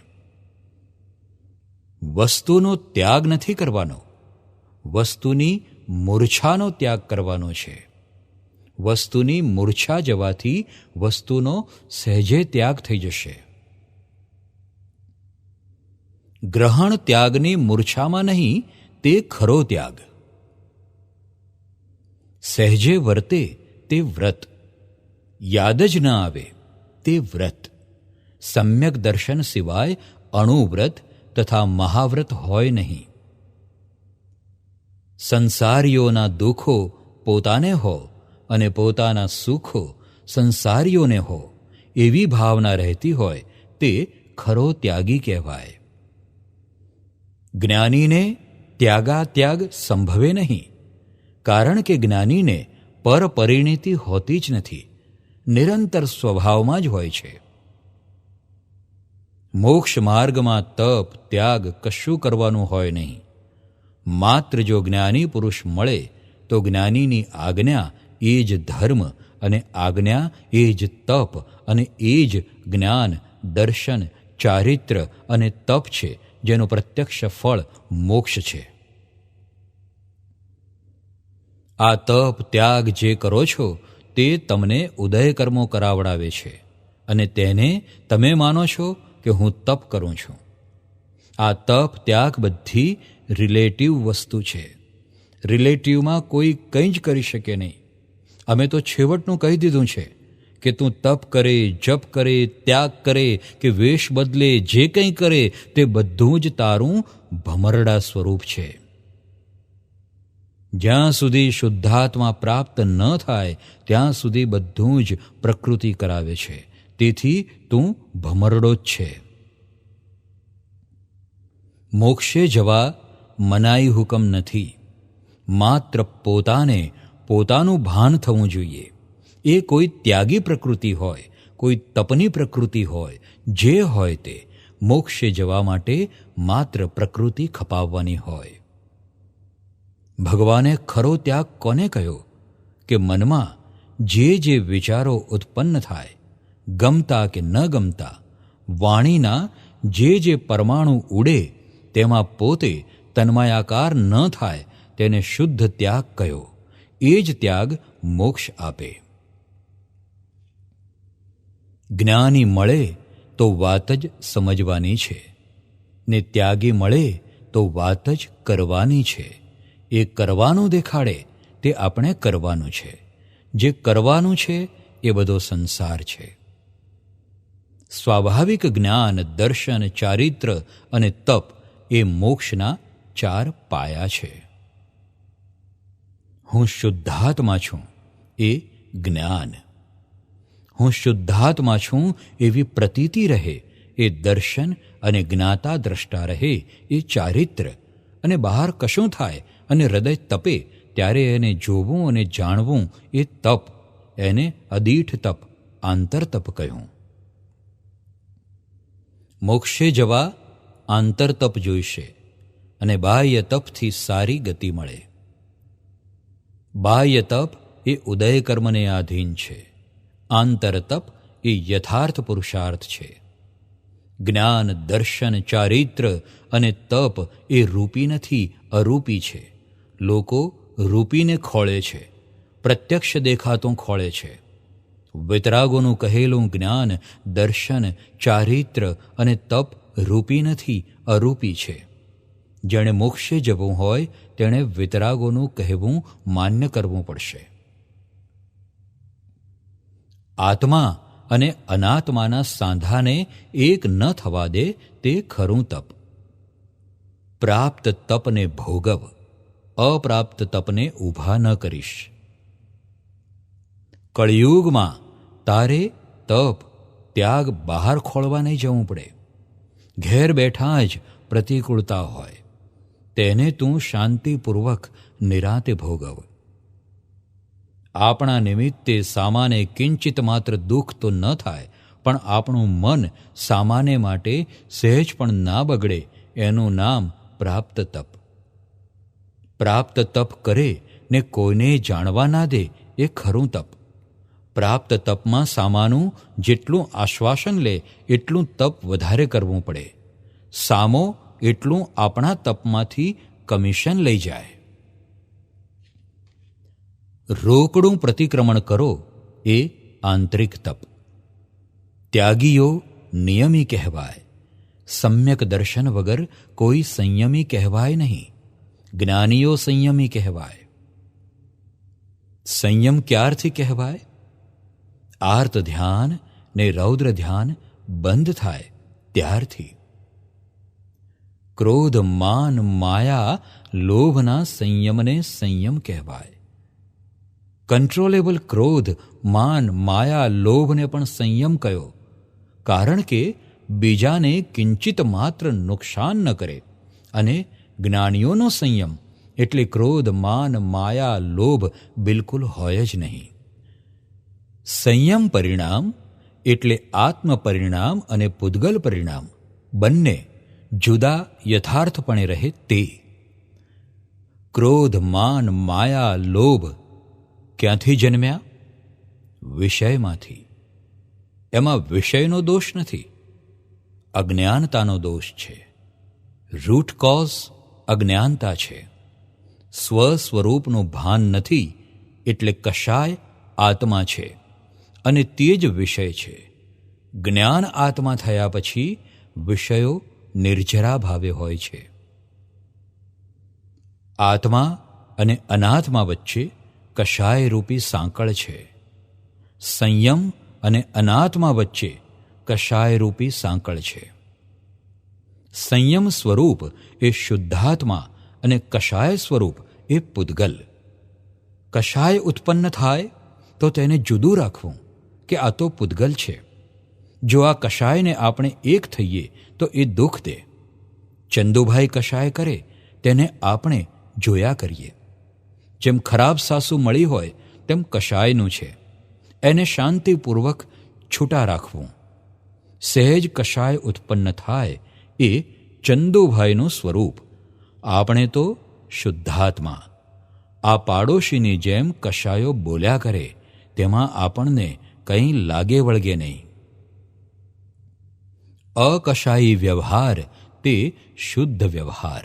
વસ્તુનો ત્યાગ નથી કરવાનો, વસ્તુની મૂર્છાનો ત્યાગ કરવાનો છે. વસ્તુની મૂર્છા જવાથી વસ્તુનો સહેજે ત્યાગ થઈ જશે. ગ્રહણ ત્યાગની મૂર્છામાં નહીં, તે ખરો ત્યાગ. સહેજે વર્તે તે વ્રત, યાદ જ ન આવે તે વ્રત. સમ્યક દર્શન સિવાય અણુવ્રત તથા મહાવ્રત હોય નહીં. સંસારીઓના દુઃખો પોતાને હો અને પોતાના સુખો સંસારીઓને હો, એવી ભાવના રહેતી હોય તે ખરો ત્યાગી કહેવાય. જ્ઞાનીને ત્યાગાત્યાગ સંભવે નહીં, કારણ કે જ્ઞાનીને પરપરિણીતિ હોતી જ નથી, નિરંતર સ્વભાવમાં જ હોય છે. મોક્ષ માર્ગમાં તપ, ત્યાગ કશું કરવાનું હોય નહીં. માત્ર જો જ્ઞાની પુરુષ મળે તો જ્ઞાનીની આજ્ઞા એ જ ધર્મ, અને આજ્ઞા એ જ તપ, અને એ જ જ્ઞાન, દર્શન, ચારિત્ર અને તપ છે, જેનું પ્રત્યક્ષ ફળ મોક્ષ છે. આ તપ ત્યાગ જે કરો છો તે તમને ઉદય કર્મો કરાવડાવે છે, અને તેને તમે માનો છો કે હું તપ કરું છું. આ તપ ત્યાગ બધી રિલેટિવ વસ્તુ છે. રિલેટિવમાં કોઈ કંઈ જ કરી શકે નહીં. અમે તો છેવટનું કહી દીધું છે કે તું તપ કરે, જપ કરે, ત્યાગ કરે કે વેશ બદલે, જે કંઈ કરે તે બધું જ તારું ભમરડા સ્વરૂપ છે. જ્યાં સુધી શુદ્ધાત્મા પ્રાપ્ત ન થાય ત્યાં સુધી બધું જ પ્રકૃતિ કરાવે છે. તેથી તું ભમરડો જ છે. મોક્ષે જવા મનાઈ હુકમ નથી. માત્ર પોતાને પોતાનું ભાન થવું જોઈએ. એ કોઈ ત્યાગી પ્રકૃતિ હોય, કોઈ તપની પ્રકૃતિ હોય, જે હોય તે મોક્ષે જવા માટે માત્ર પ્રકૃતિ ખપાવવાની હોય. ભગવાને ખરો ત્યાગ કોને કહ્યો? કે મનમાં જે વિચારો ઉત્પન્ન થાય, ગમતા કે ન ગમતા, વાણીના જે પરમાણુ ઉડે તેમાં પોતે તન્મયાકાર ન થાય તેને શુદ્ધ ત્યાગ કહ્યો. એ જ ત્યાગ મોક્ષ આપે. જ્ઞાની મળે તો વાત જ સમજવાની છે, ને ત્યાગી મળે તો વાત જ કરવાની છે. એ કરવાનું દેખાડે તે આપણે કરવાનું છે. જે કરવાનું છે એ બધો સંસાર છે. સ્વાભાવિક જ્ઞાન, દર્શન, ચારિત્ર અને તપ એ મોક્ષના 4 પાયા છે. હું શુદ્ધાત્મા છું એ જ્ઞાન, હું શુદ્ધાત્મા છું એવી પ્રતીતિ રહે એ દર્શન, અને જ્ઞાતા દ્રષ્ટા રહે એ ચારિત્ર, અને બહાર કશું થાય અને હૃદય તપે ત્યારે એને જોવું અને જાણવું એ તપ, એને અદીઠ તપ, આંતરતપ કહ્યું. મોક્ષે જવા આંતરતપ જોઈશે, અને બાહ્ય તપથી સારી ગતિ મળે. બાહ્ય તપ એ ઉદય કર્મને આધીન છે. આંતરતપ એ યથાર્થ પુરુષાર્થ છે. જ્ઞાન, દર્શન, ચારિત્ર અને તપ એ રૂપી નથી, અરૂપી છે. લોકો રૂપીને ખોળે છે, પ્રત્યક્ષ દેખાતું ખોળે છે. વિતરાગોનું કહેલું જ્ઞાન, દર્શન, ચારિત્ર અને તપ રૂપી નથી, અરૂપી છે. જેણે મોક્ષે જવું હોય તેણે વિતરાગોનું કહેવું માન્ય કરવું પડશે. આત્મા અને અનાત્માના સાંધાને એક ન થવા દે તે ખરું તપ. પ્રાપ્ત તપને ભોગવ, અપ્રાપ્ત તપને ઊભા ન કરીશ. કળિયુગમાં તારે તપ, ત્યાગ બહાર ખોળવા નહીં જવું પડે. ઘેર બેઠા જ પ્રતિકૂળતા હોય તેને તું શાંતિપૂર્વક નિરાતે ભોગવ. આપણા નિમિત્તે સામાને કિંચિત માત્ર દુઃખ તો ન થાય, પણ આપણું મન સામાને માટે સહેજ પણ ના બગડે એનું નામ પ્રાપ્ત તપ. પ્રાપ્ત તપ કરે ને કોઈને જાણવા ના દે એ ખરું તપ. પ્રાપ્ત તપમાં સામાનું જેટલું આશ્વાસન લે એટલું તપ વધારે કરવું પડે. સામો એટલું આપણા તપમાંથી કમિશન લઈ જાય. રોકડું પ્રતિક્રમણ કરો એ આંતરિક તપ. ત્યાગીઓ નિયમી કહેવાય. સમ્યક દર્શન વગર કોઈ સંયમી કહેવાય નહીં. જ્ઞાનીઓ સંયમી કહેવાય. સંયમ ક્યારથી કહેવાય? આર્ત ધ્યાન ને રૌદ્ર ધ્યાન બંધ થાય ત્યારથી. ક્રોધ, માન, માયા, લોભના સંયમને સંયમ કહેવાય. કંટ્રોલેબલ ક્રોધ, માન, માયા, લોભને પણ સંયમ કયો, કારણ કે બીજાને કિંચિત માત્ર નુકસાન ન કરે. અને જ્ઞાનીઓનો સંયમ એટલે ક્રોધ, માન, માયા, લોભ બિલકુલ હોય જ નહીં. સંયમ પરિણામ એટલે આત્મ પરિણામ અને પૂદગલ પરિણામ બંને જુદા યથાર્થપણે રહે તે. ક્રોધ, માન, માયા, લોભ ક્યાંથી જન્મ્યા? વિષયમાંથી. એમાં વિષયનો દોષ નથી, અજ્ઞાનતાનો દોષ છે. રૂટ કોઝ અજ્ઞાનતા છે. સ્વસ્વરૂપનું ભાન નથી એટલે કશાય આત્મા છે અને તે જ વિષય છે. જ્ઞાન આત્મા થયા પછી વિષયો નિર્જરા ભાવે હોય છે. આત્મા અને અનાત્મા વચ્ચે કશાય રૂપી સાંકળ છે. સંયમ અને અનાત્મા વચ્ચે કશાય રૂપી સાંકળ છે. સંયમ સ્વરૂપ એ શુદ્ધાત્મા અને કશાય સ્વરૂપ એ પૂદગલ. કશાય ઉત્પન્ન થાય તો તેને જુદું રાખવું કે આ તો પૂદગલ છે. જો આ કશાયને આપણે એક થઈએ તો એ દુઃખ દે. ચંદુભાઈ કશાય કરે તેને આપણે જોયા કરીએ. જેમ ખરાબ સાસુ મળી હોય તેમ કશાયનું છે, એને શાંતિપૂર્વક છૂટા રાખવું. સહેજ કશાય ઉત્પન્ન થાય એ ચંદુભાઈનું સ્વરૂપ. આપણે તો શુદ્ધાત્મા. આ પાડોશીની જેમ કશાયો બોલ્યા કરે તેમાં આપણને કંઈ લાગે વળગે નહીં. અકશાયી વ્યવહાર તે શુદ્ધ વ્યવહાર.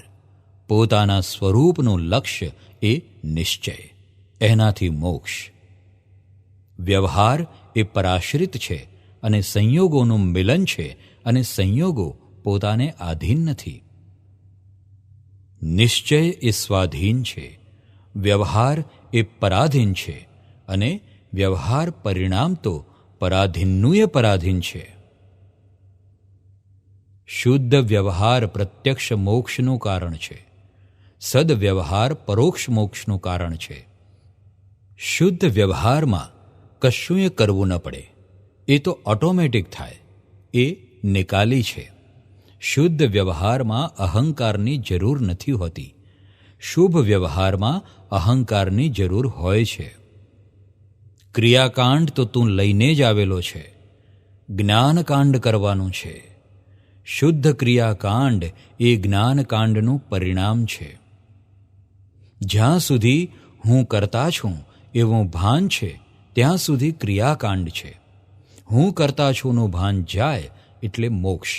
પોતાના સ્વરૂપનું લક્ષ્ય એ નિશ્ચય, એનાથી મોક્ષ. વ્યવહાર એ પરાશ્રિત છે અને સંયોગોનું મિલન છે, અને સંયોગો પોતાને આધીન નથી. નિશ્ચય એ સ્વાધીન છે, વ્યવહાર એ પરાધીન છે, અને વ્યવહાર પરિણામ તો પરાધીનનું પરાધીન છે. શુદ્ધ વ્યવહાર પ્રત્યક્ષ મોક્ષનું કારણ છે. સદવ્યવહાર પરોક્ષ મોક્ષનું કારણ છે. શુદ્ધ વ્યવહારમાં કશું કરવું ન પડે, એ તો ઓટોમેટિક થાય, એ નિકાલી છે. શુદ્ધ વ્યવહારમાં અહંકારની જરૂર નથી હોતી. શુભ વ્યવહારમાં અહંકારની જરૂર હોય છે. ક્રિયાકાંડ તો તું લઈને જ આવેલો છે, જ્ઞાનકાંડ કરવાનું છે. શુદ્ધ ક્રિયાકાંડ એ જ્ઞાનકાંડનું પરિણામ છે. જ્યાં સુધી હું કરતા છું એવું ભાન છે ત્યાં સુધી ક્રિયાકાંડ છે. હું કરતા છુંનું ભાન જાય એટલે મોક્ષ.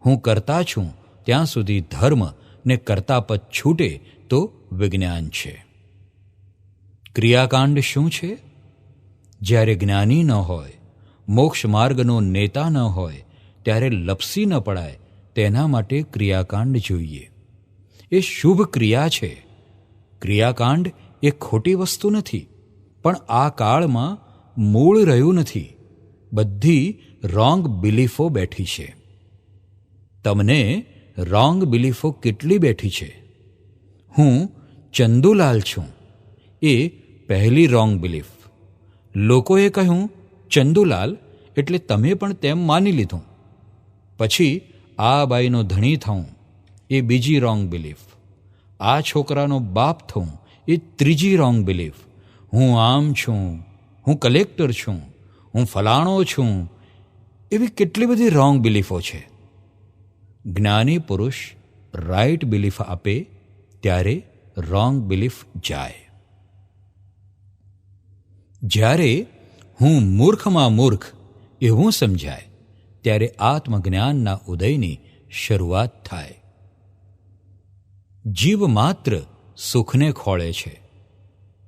હું કરતા છું ત્યાં સુધી ધર્મ ને કર્તાપદ છૂટે તો વિજ્ઞાન છે. ક્રિયાકાંડ શું છે? જ્યારે જ્ઞાની ન હોય, મોક્ષ માર્ગનો નેતા ન હોય, ત્યારે લપસી ન પડાય તેના માટે ક્રિયાકાંડ જોઈએ. એ શુભ ક્રિયા છે. ક્રિયાકાંડ એ ખોટી વસ્તુ નથી, પણ આ કાળમાં મૂળ રહ્યું નથી. બધી રોંગ બિલીફો બેઠી છે. તમને રોંગ બિલીફો કેટલી બેઠી છે? હું ચંદુલાલ છું, એ પહેલી રોંગ બિલીફ. લોકોએ કહ્યું ચંદુલાલ એટલે તમે પણ તેમ માની લીધું. પછી આ બાઈનો ધણી થવું એ બીજી રોંગ બિલીફ. આ છોકરાનો બાપ થવું એ ત્રીજી રોંગ બિલીફ. હું આમ છું, હું કલેક્ટર છું, હું ફલાણો છું, એવી કેટલી બધી રોંગ બિલીફો છે. જ્ઞાની પુરુષ રાઈટ બિલીફ આપે ત્યારે રોંગ બિલીફ જાય. જ્યારે હું મૂર્ખમાં મૂર્ખ એવું સમજાય ત્યારે આત્મજ્ઞાનના ઉદયની શરૂઆત થાય. જીવ માત્ર સુખને ખોળે છે.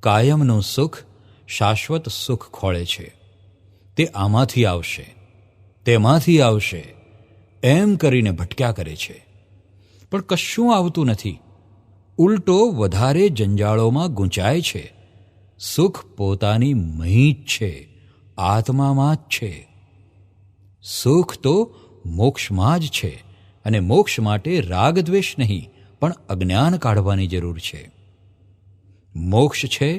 કાયમનું સુખ, શાશ્વત સુખ ખોળે છે. તે આમાંથી આવશે, તેમાંથી આવશે એમ કરીને ભટક્યા કરે છે. પણ કશું આવતું નથી. ઉલટો વધારે જંજાળોમાં ગૂંચાય છે. સુખ પોતાની મહી જ છે, આત્મામાં જ છે. સુખ તો મોક્ષમાં જ છે, અને મોક્ષ માટે રાગ દ્વેષ નહીં પણ અજ્ઞાન કાઢવાની જરૂર છે. મોક્ષ છે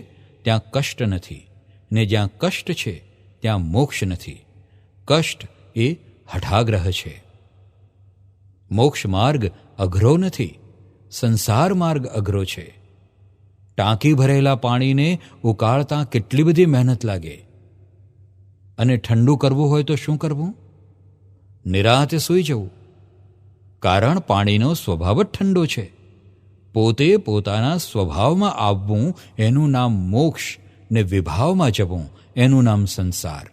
ત્યાં કષ્ટ નથી, ને જ્યાં કષ્ટ છે ત્યાં મોક્ષ નથી. કષ્ટ એ હઠાગ્રહ છે. મોક્ષ માર્ગ અઘરો નથી, સંસાર માર્ગ અઘરો છે. ટાંકી ભરેલા પાણીને ઉકાળતા કેટલી બધી મહેનત લાગે. અને ઠંડુ કરવું હોય તો શું કરવું? નિરાંતે સૂઈ જવું. કારણ પાણીનો સ્વભાવ જ ઠંડો છે. પોતે પોતાના સ્વભાવમાં આવવું એનું નામ મોક્ષ, ને વિભાવમાં જવું એનું નામ સંસાર.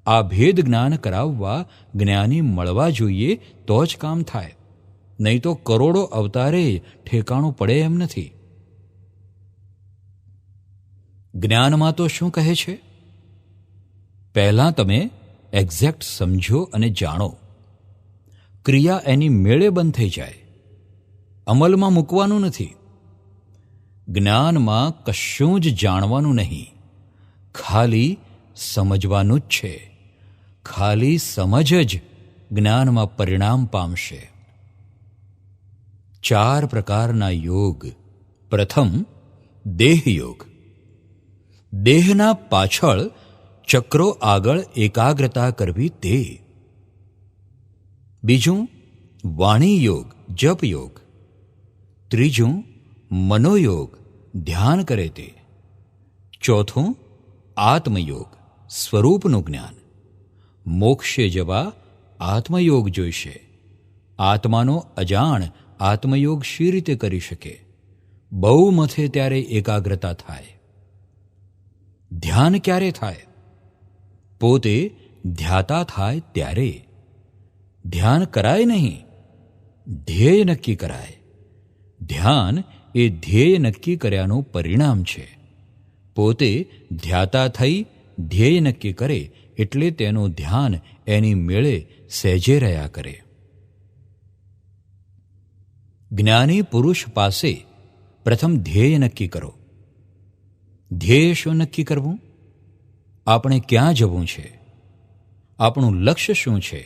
આ ભેદ જ્ઞાન કરાવવા જ્ઞાની મળવા જોઈએ તો જ કામ થાય, નહીં તો કરોડો અવતારે ઠેકાણું પડે એમ નથી. જ્ઞાનમાં તો શું કહે છે? પહેલાં તમે એક્ઝેક્ટ સમજો અને જાણો. ક્રિયા એની મેળે બંધ થઈ જાય. અમલમાં મૂકવાનું નથી. જ્ઞાનમાં કશું જ જાણવાનું નહીં, ખાલી સમજવાનું જ છે. ખાલી સમજ જ જ્ઞાનમાં પરિણામ પામશે. 4 પ્રકારના યોગ. પ્રથમ, દેહ યોગ. દેહના પાછળ ચક્રો આગળ એકાગ્રતા કરવી તે. બીજું, વાણી યોગ, જપયોગ. ત્રીજું મનોયોગ, ધ્યાન કરે તે. ચોથું આત્મયોગ, સ્વરૂપનું જ્ઞાન. મોક્ષે જવા આત્મયોગ જોઈશે. આત્માનો અજાણ આત્મયોગ શી રીતે કરી શકે? બહુ મથે ત્યારે એકાગ્રતા થાય. ધ્યાન ક્યારે થાય? પોતે ધ્યાતા થાય ત્યારે. ધ્યાન કરાય નહીં, ધ્યેય નક્કી કરાય. ધ્યાન એ ધ્યેય નક્કી કર્યાનું પરિણામ છે. પોતે ધ્યાતા થઈ ધ્યેય નક્કી કરે એટલે તેનું ધ્યાન એની મેળે સહેજે રહ્યા કરે. જ્ઞાની પુરુષ પાસે પ્રથમ ધ્યેય નક્કી કરો. ધ્યેય શું નક્કી કરવું? આપણે ક્યાં જવું છે? આપણું લક્ષ્ય શું છે?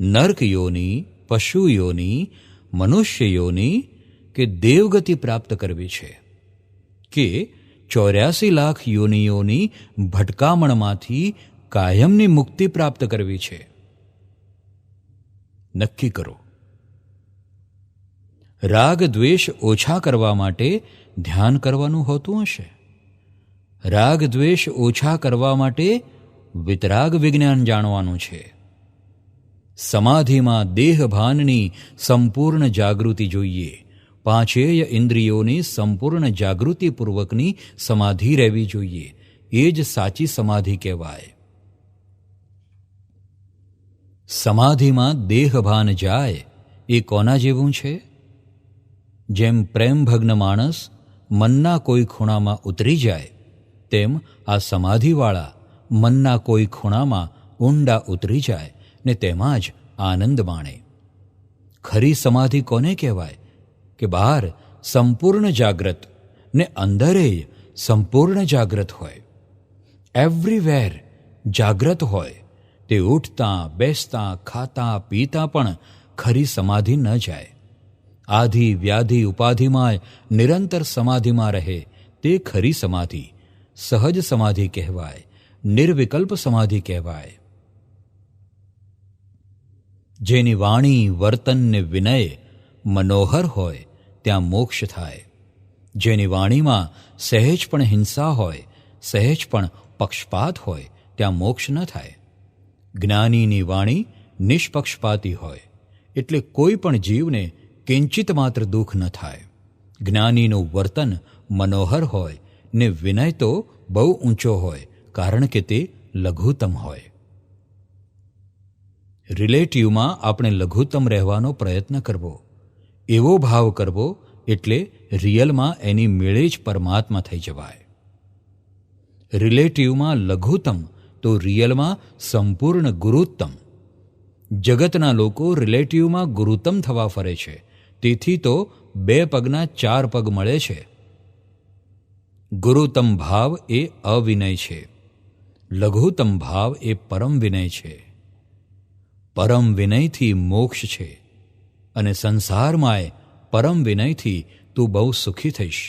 નર્ક યોની, પશુ યોની, મનુષ્ય યોની કે દેવગતિ પ્રાપ્ત કરવી છે કે 84 લાખ યોનિઓની ભટકામણમાંથી કાયમની મુક્તિ પ્રાપ્ત કરવી છે? નક્કી કરો. રાગ દ્વેષ ઓછા કરવા માટે ધ્યાન કરવાનું હોતું હશે. રાગ દ્વેષ ઓછા કરવા માટે વિતરાગ વિજ્ઞાન જાણવાનું છે. સમાધિમાં દેહભાનની સંપૂર્ણ જાગૃતિ જોઈએ. પાંચેય ઇન્દ્રિયોની સંપૂર્ણ જાગૃતિપૂર્વકની સમાધિ રહેવી જોઈએ. એ જ સાચી સમાધિ કહેવાય. સમાધિમાં દેહભાન જાય એ કોના જેવું છે? જેમ પ્રેમભગ્ન માણસ મનના કોઈ ખૂણામાં ઉતરી જાય, તેમ આ સમાધિવાળા મનના કોઈ ખૂણામાં ઊંડા ઉતરી જાય ને તેમાં જ આનંદ માણે. ખરી સમાધિ કોને કહેવાય? કે બહાર સંપૂર્ણ જાગ્રત ને અંદરે સંપૂર્ણ જાગ્રત હોય. એવરીવેર જાગ્રત હોય. તે ઉઠતા, બેસતા, ખાતા, પીતા પણ ખરી સમાધિ ન જાય. આધિ વ્યાધિ ઉપાધિમાં નિરંતર સમાધિમાં રહે તે ખરી સમાધિ, સહજ સમાધિ કહેવાય, નિર્વિકલ્પ સમાધિ કહેવાય. જેની વાણી, વર્તન ને વિનય મનોહર હોય ત્યાં મોક્ષ થાય. જેની વાણીમાં સહેજ પણ હિંસા હોય, સહેજ પણ પક્ષપાત હોય ત્યાં મોક્ષ ન થાય. જ્ઞાનીની વાણી નિષ્પક્ષપાતી હોય એટલે કોઈ પણ જીવને કિંચિત માત્ર દુઃખ ન થાય. જ્ઞાનીનું વર્તન મનોહર હોય ને વિનય તો બહુ ઊંચો હોય, કારણ કે તે લઘુત્તમ હોય. રિલેટિવમાં આપણે લઘુત્તમ રહેવાનો પ્રયત્ન કરવો, એવો ભાવ કરવો એટલે રિયલમાં એની મેળે જ પરમાત્મા થઈ જવાય. રિલેટિવમાં લઘુત્તમ તો રિયલમાં સંપૂર્ણ ગુરુત્તમ. જગતના લોકો રિલેટિવમાં ગુરુત્તમ થવા ફરે છે, તેથી તો 2 પગના 4 પગ મળે છે. ગુરુત્તમ ભાવ એ અવિનય છે, લઘુત્તમ ભાવ એ પરમ વિનય છે. પરમ વિનયથી મોક્ષ છે અને સંસારમાંય પરમ વિનયથી તું બહુ સુખી થઈશ.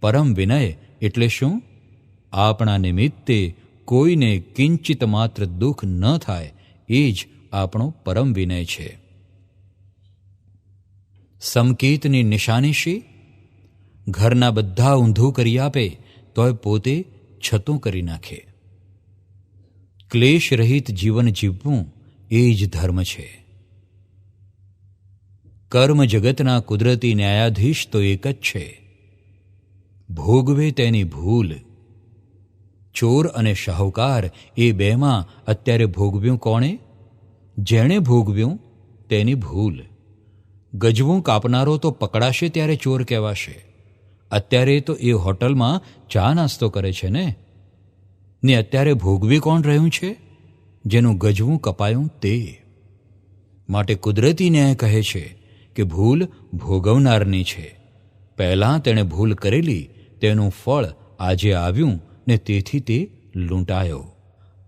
પરમ વિનય એટલે શું? આપણા નિમિત્તે કોઈને કિંચિત માત્ર દુઃખ ન થાય, એ જ આપણો પરમ વિનય છે. સંકેતની નિશાની શી? ઘરના બધા ઊંધું કરી આપે તોય પોતે છતું કરી નાખે. ક્લેશ રહિત જીવન જીવવું એ જ ધર્મ છે. કર્મ જગતના કુદરતી ન્યાયાધીશ તો એક જ છે. ભોગવે તેની ભૂલ. ચોર અને શાહુકાર એ બેમાં અત્યારે ભોગવ્યું કોણે? જેણે ભોગવ્યું તેની ભૂલ. ગજવું કાપનારો તો પકડાશે ત્યારે ચોર કહેવાશે. અત્યારે તો એ હોટલમાં ચા નાસ્તો કરે છે ને અત્યારે ભોગવી કોણ રહ્યું છે? જેનું ગજવું કપાયું તે. માટે કુદરતી ન્યાય કહે છે કે ભૂલ ભોગવનારની છે. પહેલાં તેણે ભૂલ કરેલી, તેનું ફળ આજે આવ્યું ને તેથી તે લૂંટાયો.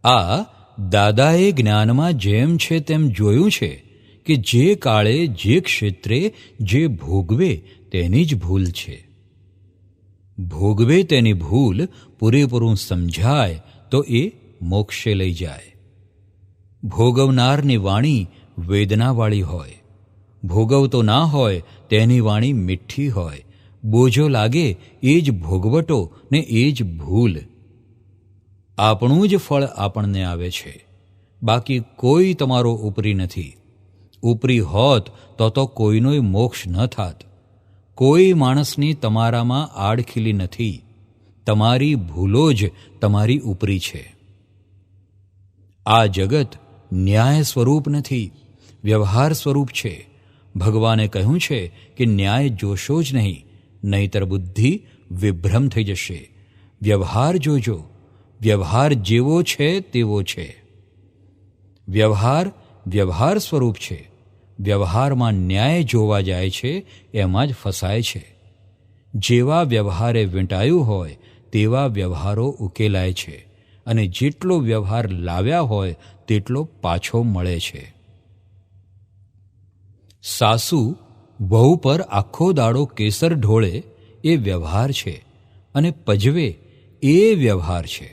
આ દાદાએ જ્ઞાનમાં જેમ છે તેમ જોયું છે કે જે કાળે જે ક્ષેત્રે જે ભોગવે તેની જ ભૂલ છે. ભોગવે તેની ભૂલ પૂરેપૂરું સમજાય તો એ મોક્ષે લઈ જાય. ભોગવનારની વાણી વેદનાવાળી હોય, ભોગવતો ના હોય તેની વાણી મીઠી હોય, બોજો લાગે એ જ ભોગવટો ને એ જ ભૂલ. આપણું જ ફળ આપણને આવે છે, બાકી કોઈ તમારો ઉપરી નથી. ઉપરી હોત તો કોઈનોય મોક્ષ ન થાત. કોઈ માણસની તમારામાં આડખીલી નથી. તમારી ભૂલો જ તમારી ઉપરી છે. આ જગત ન્યાય સ્વરૂપ નથી, વ્યવહાર સ્વરૂપ છે. ભગવાને કહ્યું છે કે ન્યાય જોશો જ નહીં, નહીતર બુદ્ધિ વિભ્રમ થઈ જશે. વ્યવહાર જોજો, વ્યવહાર જેવો છે તેવો છે. વ્યવહાર વ્યવહાર સ્વરૂપ છે. વ્યવહારમાં ન્યાય જોવા જાય છે, એમાં જ ફસાય છે. જેવા વ્યવહારે વીંટાયું હોય તેવા વ્યવહારો ઉકેલાય છે, અને જેટલો વ્યવહાર લાવ્યા હોય તેટલો પાછો મળે છે. સાસુ વહુ પર આખો દાડો કેસર ઢોળે એ વ્યવહાર છે, અને પજવે એ વ્યવહાર છે.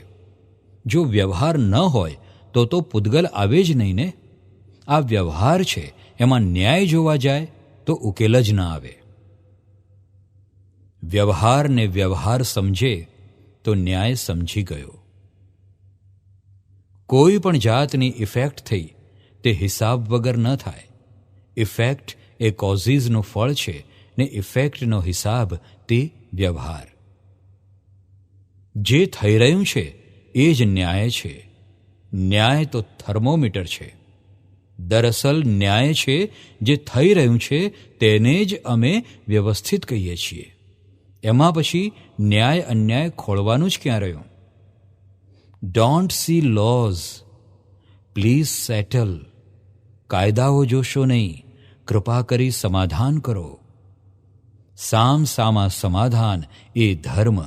જો વ્યવહાર ન હોય તો પૂતગલ આવે જ નહીં ને. આ વ્યવહાર છે, એમાં ન્યાય જોવા જાય તો ઉકેલ જ ના આવે. વ્યવહારને વ્યવહાર સમજે તો ન્યાય સમજી ગયો. કોઈ પણ જાતની ઇફેક્ટ થઈ તે હિસાબ વગર ન થાય. ઇફેક્ટ એ કોઝિસનું ફળ છે, ને ઇફેક્ટનો હિસાબ તે વ્યવહાર. જે થઈ રહ્યું છે એ જ ન્યાય છે. ન્યાય તો થર્મોમીટર છે. દરઅસલ ન્યાય છે જે થઈ રહ્યું છે તેને જ અમે વ્યવસ્થિત કહીએ છીએ. એમાં પછી ન્યાય અન્યાય ખોળવાનું જ ક્યાં રહ્યું? Don't see lose, please settle. કાયદાઓ જોશો નહીં, કૃપા કરી સમાધાન કરો. સામ સામા સમાધાન એ ધર્મ,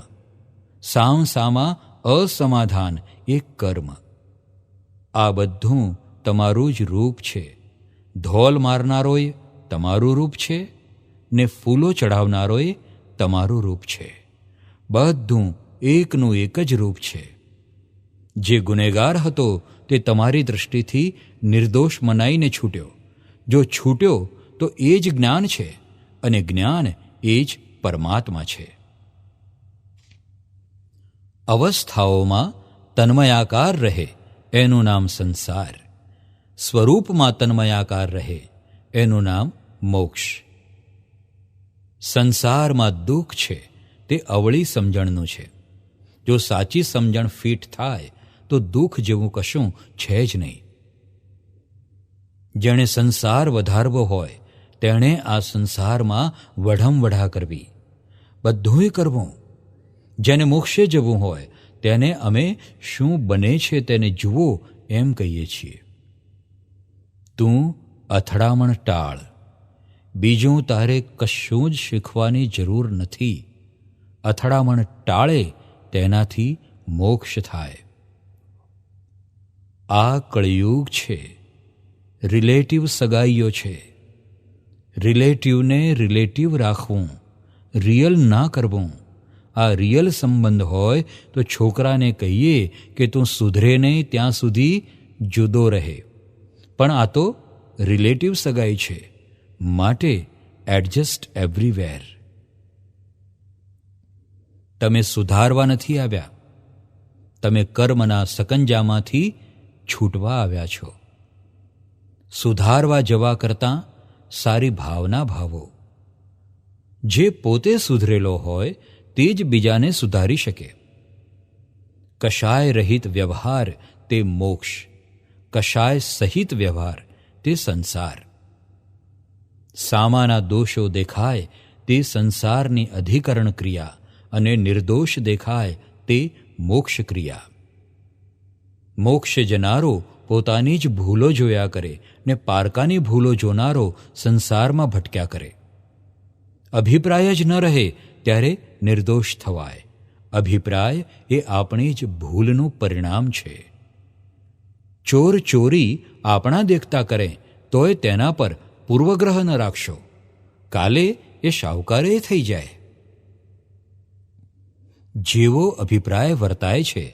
સામ સામા અસમાધાન એ કર્મ. આ બધું તમારું જ રૂપ છે. ધોલ મારનારોય તમારું રૂપ છે, ને ફૂલો ચઢાવનારોય તમારું રૂપ છે. બધું એકનું એક જ રૂપ છે. જે ગુનેગાર હતો તે તમારી દૃષ્ટિથી નિર્દોષ મનાઈને છૂટ્યો. જો છૂટ્યો તો એ જ જ્ઞાન છે, અને જ્ઞાન એ જ પરમાત્મા છે. અવસ્થાઓમાં તન્મયાકાર રહે એનું નામ સંસાર. સ્વરૂપમાં તન્મયાકાર રહે એનું નામ મોક્ષ. સંસારમાં દુઃખ છે તે અવળી સમજણનું છે. જો સાચી સમજણ ફિટ થાય તો દુઃખ જેવું કશું છે જ નહીં. જેણે સંસાર વધારવો હોય તેણે આ સંસારમાં વઢમવઢા કરવી, બધુંય કરવું. જેને મોક્ષે જવું હોય તેને અમે શું બને છે તેને જુઓ એમ કહીએ છીએ. તું અથડામણ ટાળ, બીજું તારે કશું જ શીખવાની જરૂર નથી. અથડામણ ટાળે તેનાથી મોક્ષ થાય. આ કળિયુગ છે, રિલેટિવ સગાઈઓ છે. રિલેટિવને રિલેટિવ રાખવું, રિયલ ના કરવું. આ રિયલ સંબંધ હોય તો છોકરાને કહીએ કે તું સુધરે નહીં ત્યાં સુધી જુદો રહે. પણ આ તો રિલેટિવ સગાઈ છે, માટે એડજસ્ટ એવરીવેર. તમે સુધારવા નથી આવ્યા, તમે કર્મના સકંજામાંથી છૂટવા આવ્યા છો. સુધારવા જવા કરતાં સારી ભાવના ભાવો. જે પોતે સુધરેલો હોય તે જ બીજાને સુધારી શકે. કશાય રહિત વ્યવહાર તે મોક્ષ, કશાય સહિત વ્યવહાર તે સંસાર. સામાના દોષો દેખાય તે સંસારની અધિકરણ ક્રિયા, અને નિર્દોષ દેખાય તે મોક્ષ ક્રિયા. મોક્ષ જનારો પોતાની જ ભૂલો જોયા કરે, ને પારકાની ભૂલો જોનારો સંસારમાં ભટક્યા કરે. અભિપ્રાય જ ન રહે ત્યારે નિર્દોષ થવાય. અભિપ્રાય એ આપણી જ ભૂલનું પરિણામ છે. ચોર ચોરી આપણા દેખતા કરે તોય તેના પર પૂર્વગ્રહ ન રાખશો, કાલે એ શાહુકારે થઈ જાય. જેવો અભિપ્રાય વર્તાય છે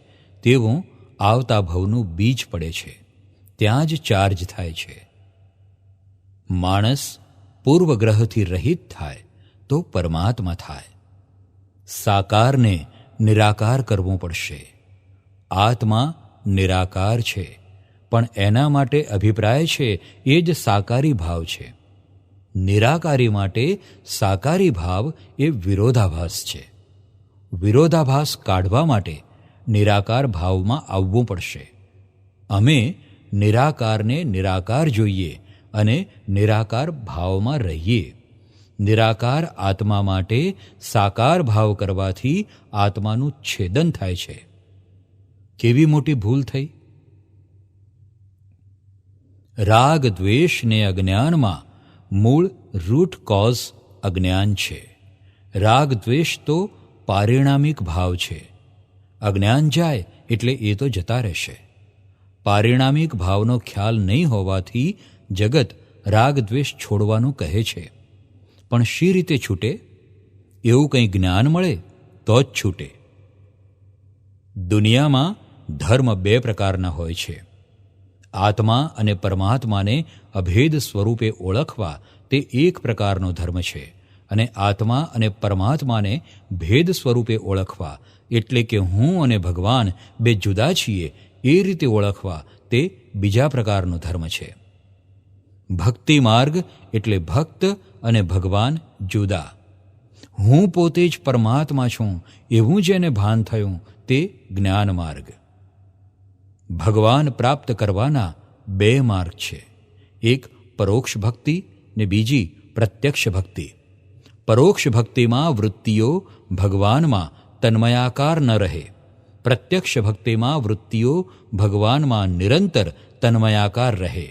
તેવું આવતા ભવનું બીજ પડે છે, ત્યાં જ ચાર્જ થાય છે. માણસ પૂર્વગ્રહથી રહિત થાય તો પરમાત્મા થાય. સાકારને નિરાકાર કરવું પડશે. આત્મા નિરાકાર છે, પણ એના માટે અભિપ્રાય છે એ જ સાકારી ભાવ છે. નિરાકારી માટે સાકારી ભાવ એ વિરોધાભાસ છે. વિરોધાભાસ કાઢવા માટે નિરાકાર ભાવમાં આવવું પડશે. અમે નિરાકારને નિરાકાર જોઈએ અને નિરાકાર ભાવમાં રહીએ. નિરાકાર આત્મા માટે સાકાર ભાવ કરવાથી આત્માનું છેદન થાય છે. કેવી મોટી ભૂલ થઈ! રાગ દ્વેષ ને અજ્ઞાનમાં મૂળ રૂટ કોઝ અજ્ઞાન છે. રાગ દ્વેષ તો પારિણામિક ભાવ છે. અજ્ઞાન જાય એટલે એ તો જતા રહેશે. પારિણામિક ભાવનો ખ્યાલ નહીં હોવાથી જગત રાગ દ્વેષ છોડવાનું કહે છે. પણ શી રીતે છૂટે? એવું કંઈ જ્ઞાન મળે તો જ છૂટે. દુનિયામાં ધર્મ બે પ્રકારના હોય છે. આત્મા અને પરમાત્માને અભેદ સ્વરૂપે ઓળખવા તે એક પ્રકારનો ધર્મ છે, અને આત્મા અને પરમાત્માને ભેદ સ્વરૂપે ઓળખવા એટલે કે હું અને ભગવાન બે જુદા છીએ એ રીતે ઓળખવા તે બીજા પ્રકારનો ધર્મ છે. ભક્તિ માર્ગ એટલે ભક્ત અને ભગવાન જુદા. હું પોતે જ પરમાત્મા છું એવું જેને ભાન થયું તે જ્ઞાન માર્ગ. ભગવાન પ્રાપ્ત કરવાના બે માર્ગ છે. એક પરોક્ષ ભક્તિ ને બીજી પ્રત્યક્ષ ભક્તિ. પરોક્ષ ભક્તિમાં વૃત્તિઓ ભગવાનમાં તન્મયાકાર ન રહે. પ્રત્યક્ષ ભક્તિમાં વૃત્તિઓ ભગવાનમાં નિરંતર તન્મયાકાર રહે.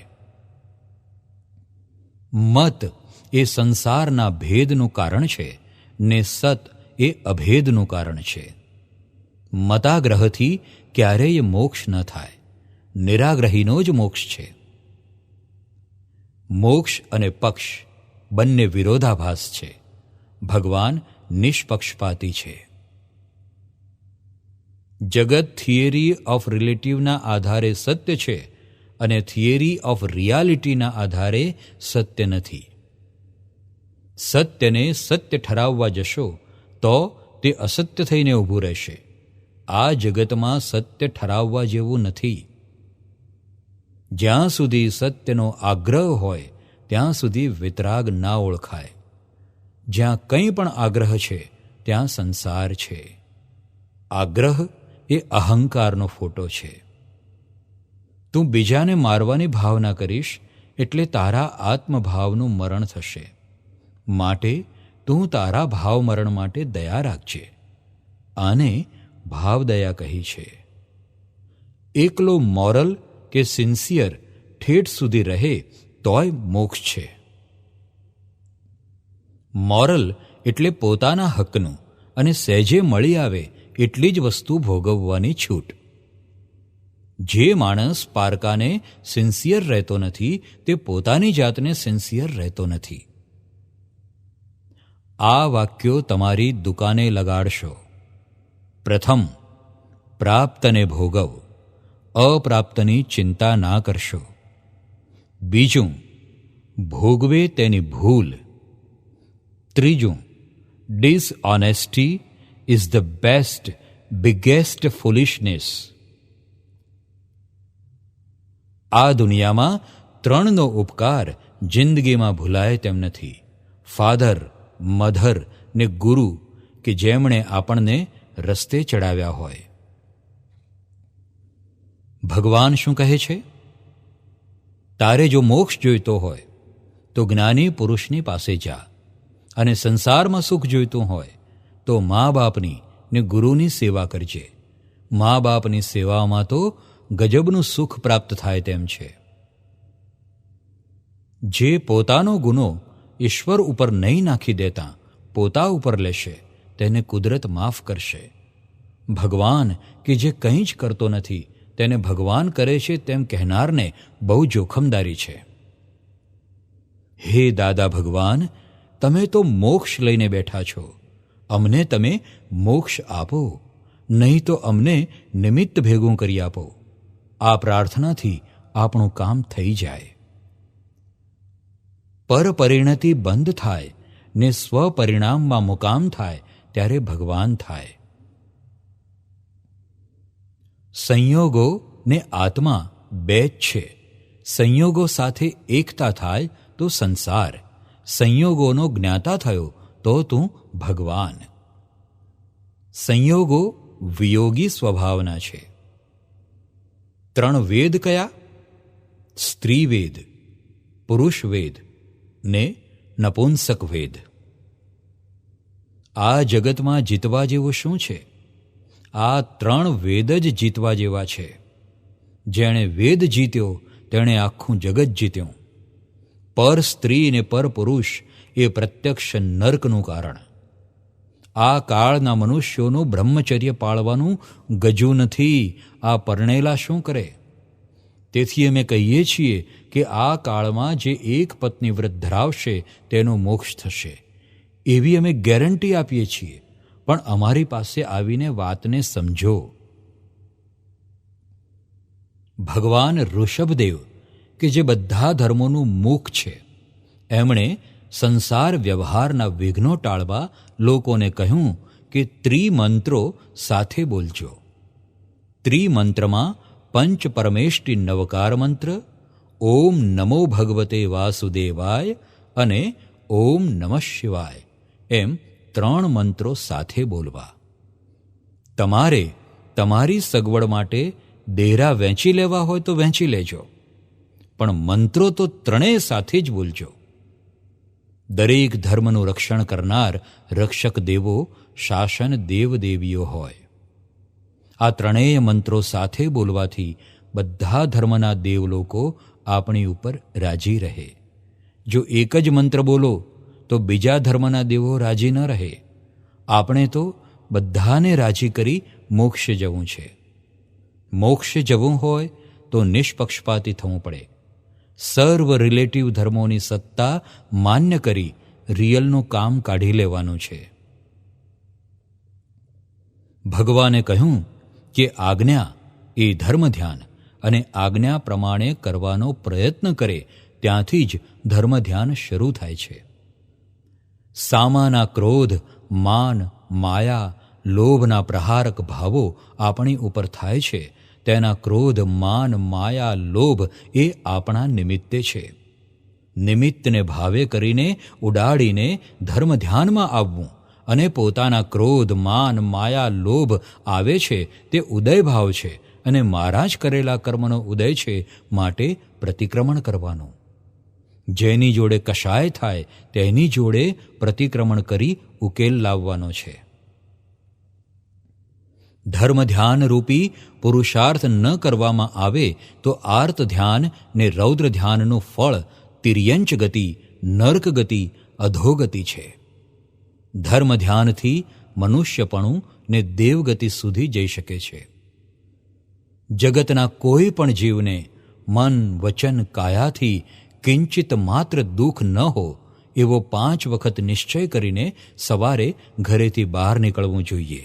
મત એ સંસારના ભેદનું કારણ છે ને સત એ અભેદનું કારણ છે. મતાગ્રહથી ક્યારેય મોક્ષ ન થાય. નિરાગ્રહીનો જ મોક્ષ છે. મોક્ષ અને પક્ષ બંને વિરોધાભાસ છે. ભગવાન નિષ્પક્ષપાતી છે. જગત થિયરી ઓફ રિલેટિવના આધારે સત્ય છે અને થિયરી ઓફ રિયાલિટીના આધારે સત્ય નથી. સત્યને સત્ય ઠરાવવા જશો તો તે અસત્ય થઈને ઊભું રહેશે. આ જગતમાં સત્ય ઠરાવવા જેવું નથી. જ્યાં સુધી સત્યનો આગ્રહ હોય ત્યાં સુધી વિતરાગ ના ઓળખાય. જ્યાં કંઈ પણ આગ્રહ છે ત્યાં સંસાર છે. આગ્રહ એ અહંકારનો ફોટો છે. તું બીજાને મારવાની ભાવના કરીશ એટલે તારા આત્મભાવનું મરણ થશે. માટે તું તારા ભાવ મરણ માટે દયા રાખજે. આને ભાવદયા કહી છે. એકલો મોરલ કે સિન્સિયર ઠેઠ સુધી રહે તોય મોક્ષ છે. મોરલ એટલે પોતાના હકનું અને સહેજે મળી આવે એટલી જ વસ્તુ ભોગવવાની છૂટ. જે માણસ પારકાને સિન્સિયર રહેતો નથી તે પોતાની જાતને સિન્સિયર રહેતો નથી. આ વાક્યો તમારી દુકાને લગાડશો. પ્રથમ, પ્રાપ્તને ભોગવ, અપ્રાપ્તની ચિંતા ના કરશો. બીજું, ભોગવે તેની ભૂલ. ત્રીજું, dishonesty is the best biggest foolishness. આ દુનિયામાં ત્રણનો ઉપકાર જિંદગીમાં ભૂલાય તેમ નથી. ફાધર, મધર ને ગુરુ કે જેમણે આપણને રસ્તે ચડાવ્યા હોય. ભગવાન શું કહે છે? તારે જો મોક્ષ જોઈતો હોય તો જ્ઞાની પુરુષની પાસે જા, અને સંસારમાં સુખ જોઈતું હોય તો મા બાપની ને ગુરુની સેવા કરજે. મા બાપની સેવામાં તો ગજબનું સુખ પ્રાપ્ત થાય તેમ છે. જે પોતાનો ગુનો ઈશ્વર ઉપર નહીં નાખી દેતા પોતા ઉપર લેશે તેને કુદરત માફ કરશે. ભગવાન કે જે કંઈ જ કરતો નથી તેને ભગવાન કરે છે તેમ કહેનારને બહુ જોખમદારી છે. હે દાદા ભગવાન, તમે તો મોક્ષ લઈને બેઠા છો. અમને તમે મોક્ષ આપો, નહીં તો અમને નિમિત્ત ભેગું કરી આપો. આ પ્રાર્થનાથી આપણું કામ થઈ જાય. પરપરિણતિ બંધ થાય ને સ્વપરિણામમાં મુકામ થાય ત્યારે ભગવાન થાય. સંયોગો ને આત્મા બે જ છે. સંયોગો સાથે એકતા થાય તો સંસાર, સંયોગોનો જ્ઞાતા થયો તો તું ભગવાન. સંયોગો વિયોગી સ્વભાવના છે. 3 વેદ કયા? સ્ત્રી વેદ, પુરુષ વેદ ને નપુંસક વેદ. આ જગતમાં જીતવા જેવું શું છે? આ 3 વેદ જ જીતવા જેવા છે. જેણે વેદ જીત્યો તેણે આખું જગત જીત્યું. પર સ્ત્રી ને પર પુરુષ એ પ્રત્યક્ષ નર્કનું કારણ. આ કાળના મનુષ્યોનું બ્રહ્મચર્ય પાળવાનું ગજું નથી. આ પરણેલા શું કરે? તેથી અમે કહીએ છીએ કે આ કાળમાં જે એક પત્ની વ્રત ધરાવશે તેનો મોક્ષ થશે. એવી અમે ગેરંટી આપીએ છીએ, પણ અમારી પાસે આવીને વાતને સમજો. ભગવાન ઋષભદેવ કે જે બધા ધર્મોનું મુખ છે, એમણે સંસાર વ્યવહારના વિઘ્નો ટાળવા લોકોને કહ્યું કે ત્રિમંત્રો સાથે બોલજો. ત્રિમંત્રમાં પંચ પરમેષ્ટિ નવકાર મંત્ર, ઓમ નમો ભગવતે વાસુદેવાય અને ઓમ નમઃ શિવાય એમ 3 મંત્રો સાથે બોલવા. તમારે તમારી સગવડ માટે દેરા વહેંચી લેવા હોય તો વહેંચી લેજો, પણ મંત્રો તો 3 સાથે જ બોલજો. દરેક ધર્મનું રક્ષણ કરનાર રક્ષક દેવો શાસન દેવદેવીઓ હોય. આ 3 મંત્રો સાથે બોલવાથી બધા ધર્મના દેવલોકો આપણી ઉપર રાજી રહે. જો એક જ મંત્ર બોલો તો બીજા ધર્મના દેવો રાજી ન રહે. આપણે તો બધાને રાજી કરી મોક્ષે જવું છે. મોક્ષે જવું હોય તો નિષ્પક્ષપાતી થવું પડે. સર્વ રિલેટિવ ધર્મોની સત્તા માન્ય કરી રિયલનું કામ કાઢી લેવાનું છે. ભગવાને કહ્યું કે આજ્ઞા એ ધર્મ ધ્યાન અને આજ્ઞા પ્રમાણે કરવાનો પ્રયત્ન કરે ત્યાંથી જ ધર્મ ધ્યાન શરૂ થાય છે. સામાના ક્રોધ, માન, માયા, લોભના પ્રહારક ભાવો આપણી ઉપર થાય છે. તેના ક્રોધ, માન, માયા, લોભ એ આપણા નિમિત્તે છે. નિમિત્તને ભાવે કરીને ઉડાડીને ધર્મ ધ્યાનમાં આવવું અને પોતાના ક્રોધ, માન, માયા, લોભ આવે છે તે ઉદય ભાવ છે અને મારા જ કરેલા કર્મનો ઉદય છે, માટે પ્રતિક્રમણ કરવાનું. જેની જોડે કશાય થાય તેની જોડે પ્રતિક્રમણ કરી ઉકેલ લાવવાનો છે. ધર્મ ધ્યાન રૂપી પુરુષાર્થ ન કરવામાં આવે તો આર્ત ધ્યાન ને રૌદ્ર ધ્યાનનું ફળ તિર્યંચ ગતિ, નર્ક ગતિ, અધોગતિ છે. ધર્મ ધ્યાનથી મનુષ્યપણું ને દેવગતિ સુધી જઈ શકે છે. જગતના કોઈ પણ જીવને મન, વચન, કાયાથી કિંચિત માત્ર દુઃખ ન હો એવો 5 વખત નિશ્ચય કરીને સવારે ઘરેથી બહાર નીકળવું જોઈએ.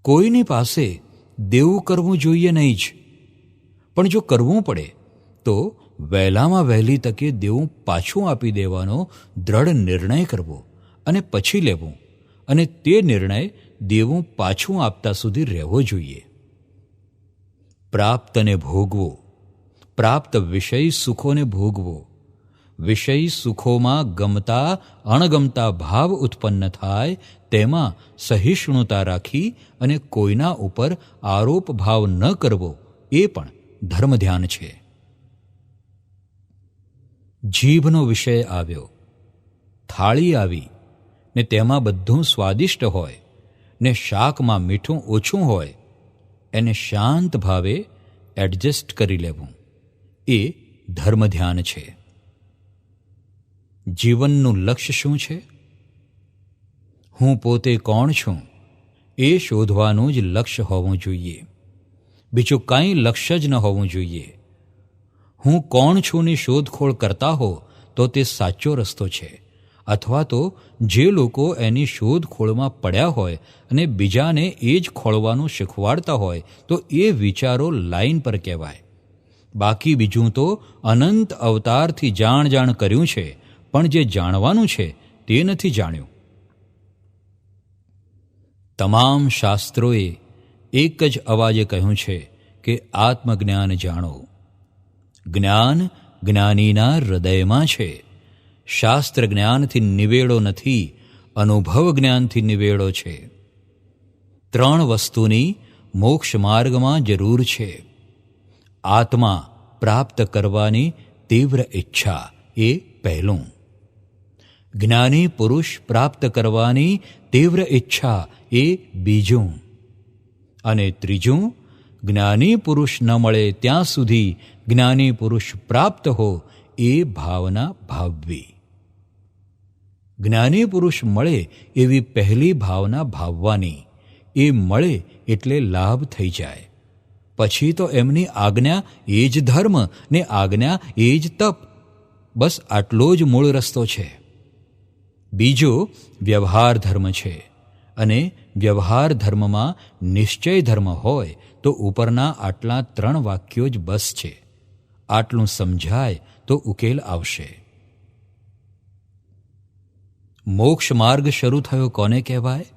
કોઈની પાસે દેવું કરવું જોઈએ નહીં જ, પણ જો કરવું પડે તો વહેલામાં વહેલી તકે દેવું પાછું આપી દેવાનો દ્રઢ નિર્ણય કરવો અને પછી લેવું, અને તે નિર્ણય દેવું પાછું આપતા સુધી રહેવો જોઈએ. પ્રાપ્તને ભોગવો, પ્રાપ્ત વિષય સુખોને ભોગવો. વિષય સુખોમાં ગમતા અણગમતા ભાવ ઉત્પન્ન થાય તેમાં સહિષ્ણુતા રાખી અને કોઈના ઉપર આરોપ ભાવ ન કરવો એ પણ ધર્મ ધ્યાન છે. જીભનો વિષય આવ્યો, થાળી આવી ને તેમાં બધું સ્વાદિષ્ટ હોય ને શાકમાં મીઠું ઓછું હોય, એને શાંત ભાવે એડજસ્ટ કરી લેવું એ ધર્મ ધ્યાન છે. જીવનનું લક્ષ્ય શું છે? હું પોતે કોણ છું એ શોધવાનું જ લક્ષ્ય હોવું જોઈએ. બીજું કાંઈ લક્ષ્ય જ ન હોવું જોઈએ. હું કોણ છું ની શોધખોળ કરતા હો તો તે સાચો રસ્તો છે, અથવા તો જે લોકો એની શોધખોળમાં પડ્યા હોય અને બીજાને એ જ ખોળવાનું શીખવાડતા હોય તો એ વિચારો લાઈન પર કહેવાય. બાકી બીજું તો અનંત અવતારથી જાણ કર્યું છે, પણ જે જાણવાનું છે તે નથી જાણ્યું. તમામ શાસ્ત્રોએ એક જ અવાજે કહ્યું છે કે આત્મજ્ઞાન જાણો. જ્ઞાન જ્ઞાનીના હૃદયમાં છે. શાસ્ત્ર જ્ઞાનથી નિવેડો નથી, અનુભવ જ્ઞાનથી નિવેડો છે. 3 વસ્તુની મોક્ષ માર્ગમાં જરૂર છે. આત્મા પ્રાપ્ત કરવાની તીવ્ર ઈચ્છા એ પહેલું, જ્ઞાની પુરુષ પ્રાપ્ત કરવાની તીવ્ર ઈચ્છા એ બીજું, અને ત્રીજું, જ્ઞાની પુરુષ ન મળે ત્યાં સુધી જ્ઞાની પુરુષ પ્રાપ્ત હો એ ભાવના ભાવવી. જ્ઞાની પુરુષ મળે એવી પહેલી ભાવના ભાવવાની. એ મળે એટલે લાભ થઈ જાય. પછી તો એમની આજ્ઞા એ જ ધર્મ ને આજ્ઞા એ જ તપ. બસ આટલો જ મૂળ રસ્તો છે. બીજો વ્યવહાર ધર્મ છે, અને વ્યવહાર ધર્મમાં નિશ્ચય ધર્મ હોય તો ઉપરના આટલા 3 વાક્યો જ બસ છે. આટલું સમજાય તો ઉકેલ આવશે. મોક્ષ માર્ગ શરૂ થયો કોને કહેવાય?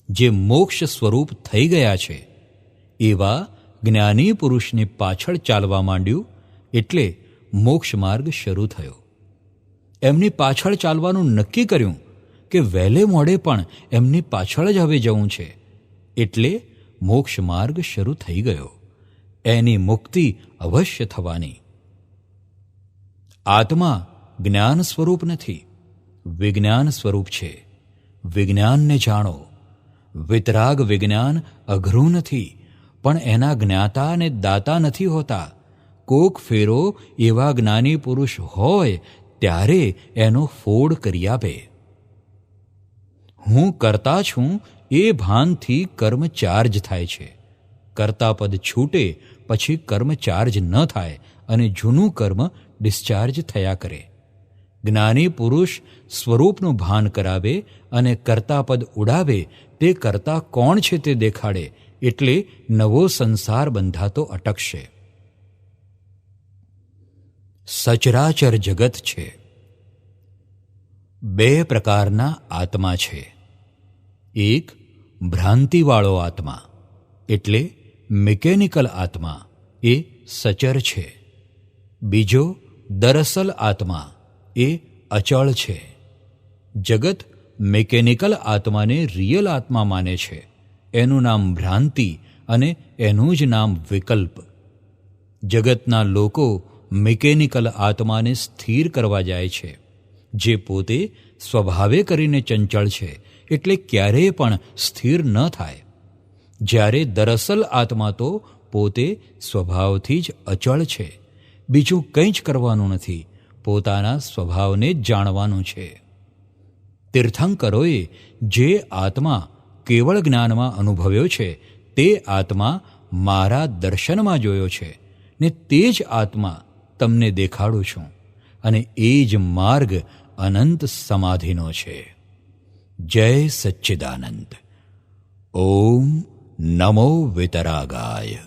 જે મોક્ષ સ્વરૂપ થઈ ગયા છે એવા જ્ઞાની પુરુષની પાછળ ચાલવા માંડ્યું એટલે મોક્ષ માર્ગ શરૂ થયો. એમની પાછળ ચાલવાનું નક્કી કર્યું કે વહેલે મોડે પણ એમની પાછળ જ હવે જવું છે, એટલે મોક્ષ માર્ગ શરૂ થઈ ગયો. એની મુક્તિ અવશ્ય થવાની. આત્મા જ્ઞાન સ્વરૂપ નથી, વિજ્ઞાન સ્વરૂપ છે. વિજ્ઞાનને જાણો. વિતરાગ વિજ્ઞાન અઘરું નથી, પણ એના જ્ઞાતા અને દાતા નથી હોતા. કોક ફેરો એવા જ્ઞાની પુરુષ હોય ત્યારે એનો ફોડ કરી આપે. હું કરતા છું એ ભાનથી કર્મ ચાર્જ થાય છે. કર્તાપદ છૂટે પછી કર્મ ચાર્જ ન થાય અને જૂનું કર્મ ડિસ્ચાર્જ થયા કરે. જ્ઞાની પુરુષ સ્વરૂપનું ભાન કરાવે અને કર્તાપદ ઉડાવે તે કરતા કોણ છે તે દેખાડે, એટલે નવો સંસાર બંધાતો અટકશે. સચરાચર જગત છે. 2 પ્રકારના આત્મા છે. એક ભ્રાંતિવાળો આત્મા એટલે મિકેનિકલ આત્મા, એ સચર છે. બીજો દરઅસલ આત્મા, એ અચળ છે. જગત મિકેનિકલ આત્માને રિયલ આત્મા માને છે. એનું નામ ભ્રાંતિ અને એનું જ નામ વિકલ્પ. જગતના લોકો મિકેનિકલ આત્માને સ્થિર કરવા જાય છે, જે પોતે સ્વભાવે કરીને ચંચળ છે, એટલે ક્યારેય પણ સ્થિર ન થાય. જ્યારે દરઅસલ આત્મા તો પોતે સ્વભાવથી જ અચળ છે. બીજું કંઈ જ કરવાનું નથી, પોતાના સ્વભાવને જ જાણવાનું છે. તીર્થંકરોએ જે આત્મા કેવળ જ્ઞાનમાં અનુભવ્યો છે તે આત્મા મારા દર્શનમાં જોયો છે, ને તે જ આત્મા તમને દેખાડું છું, અને એ જ માર્ગ અનંત સમાધિનો છે. જય સચ્ચિદાનંદ. ઓમ નમો વિતરાગાય.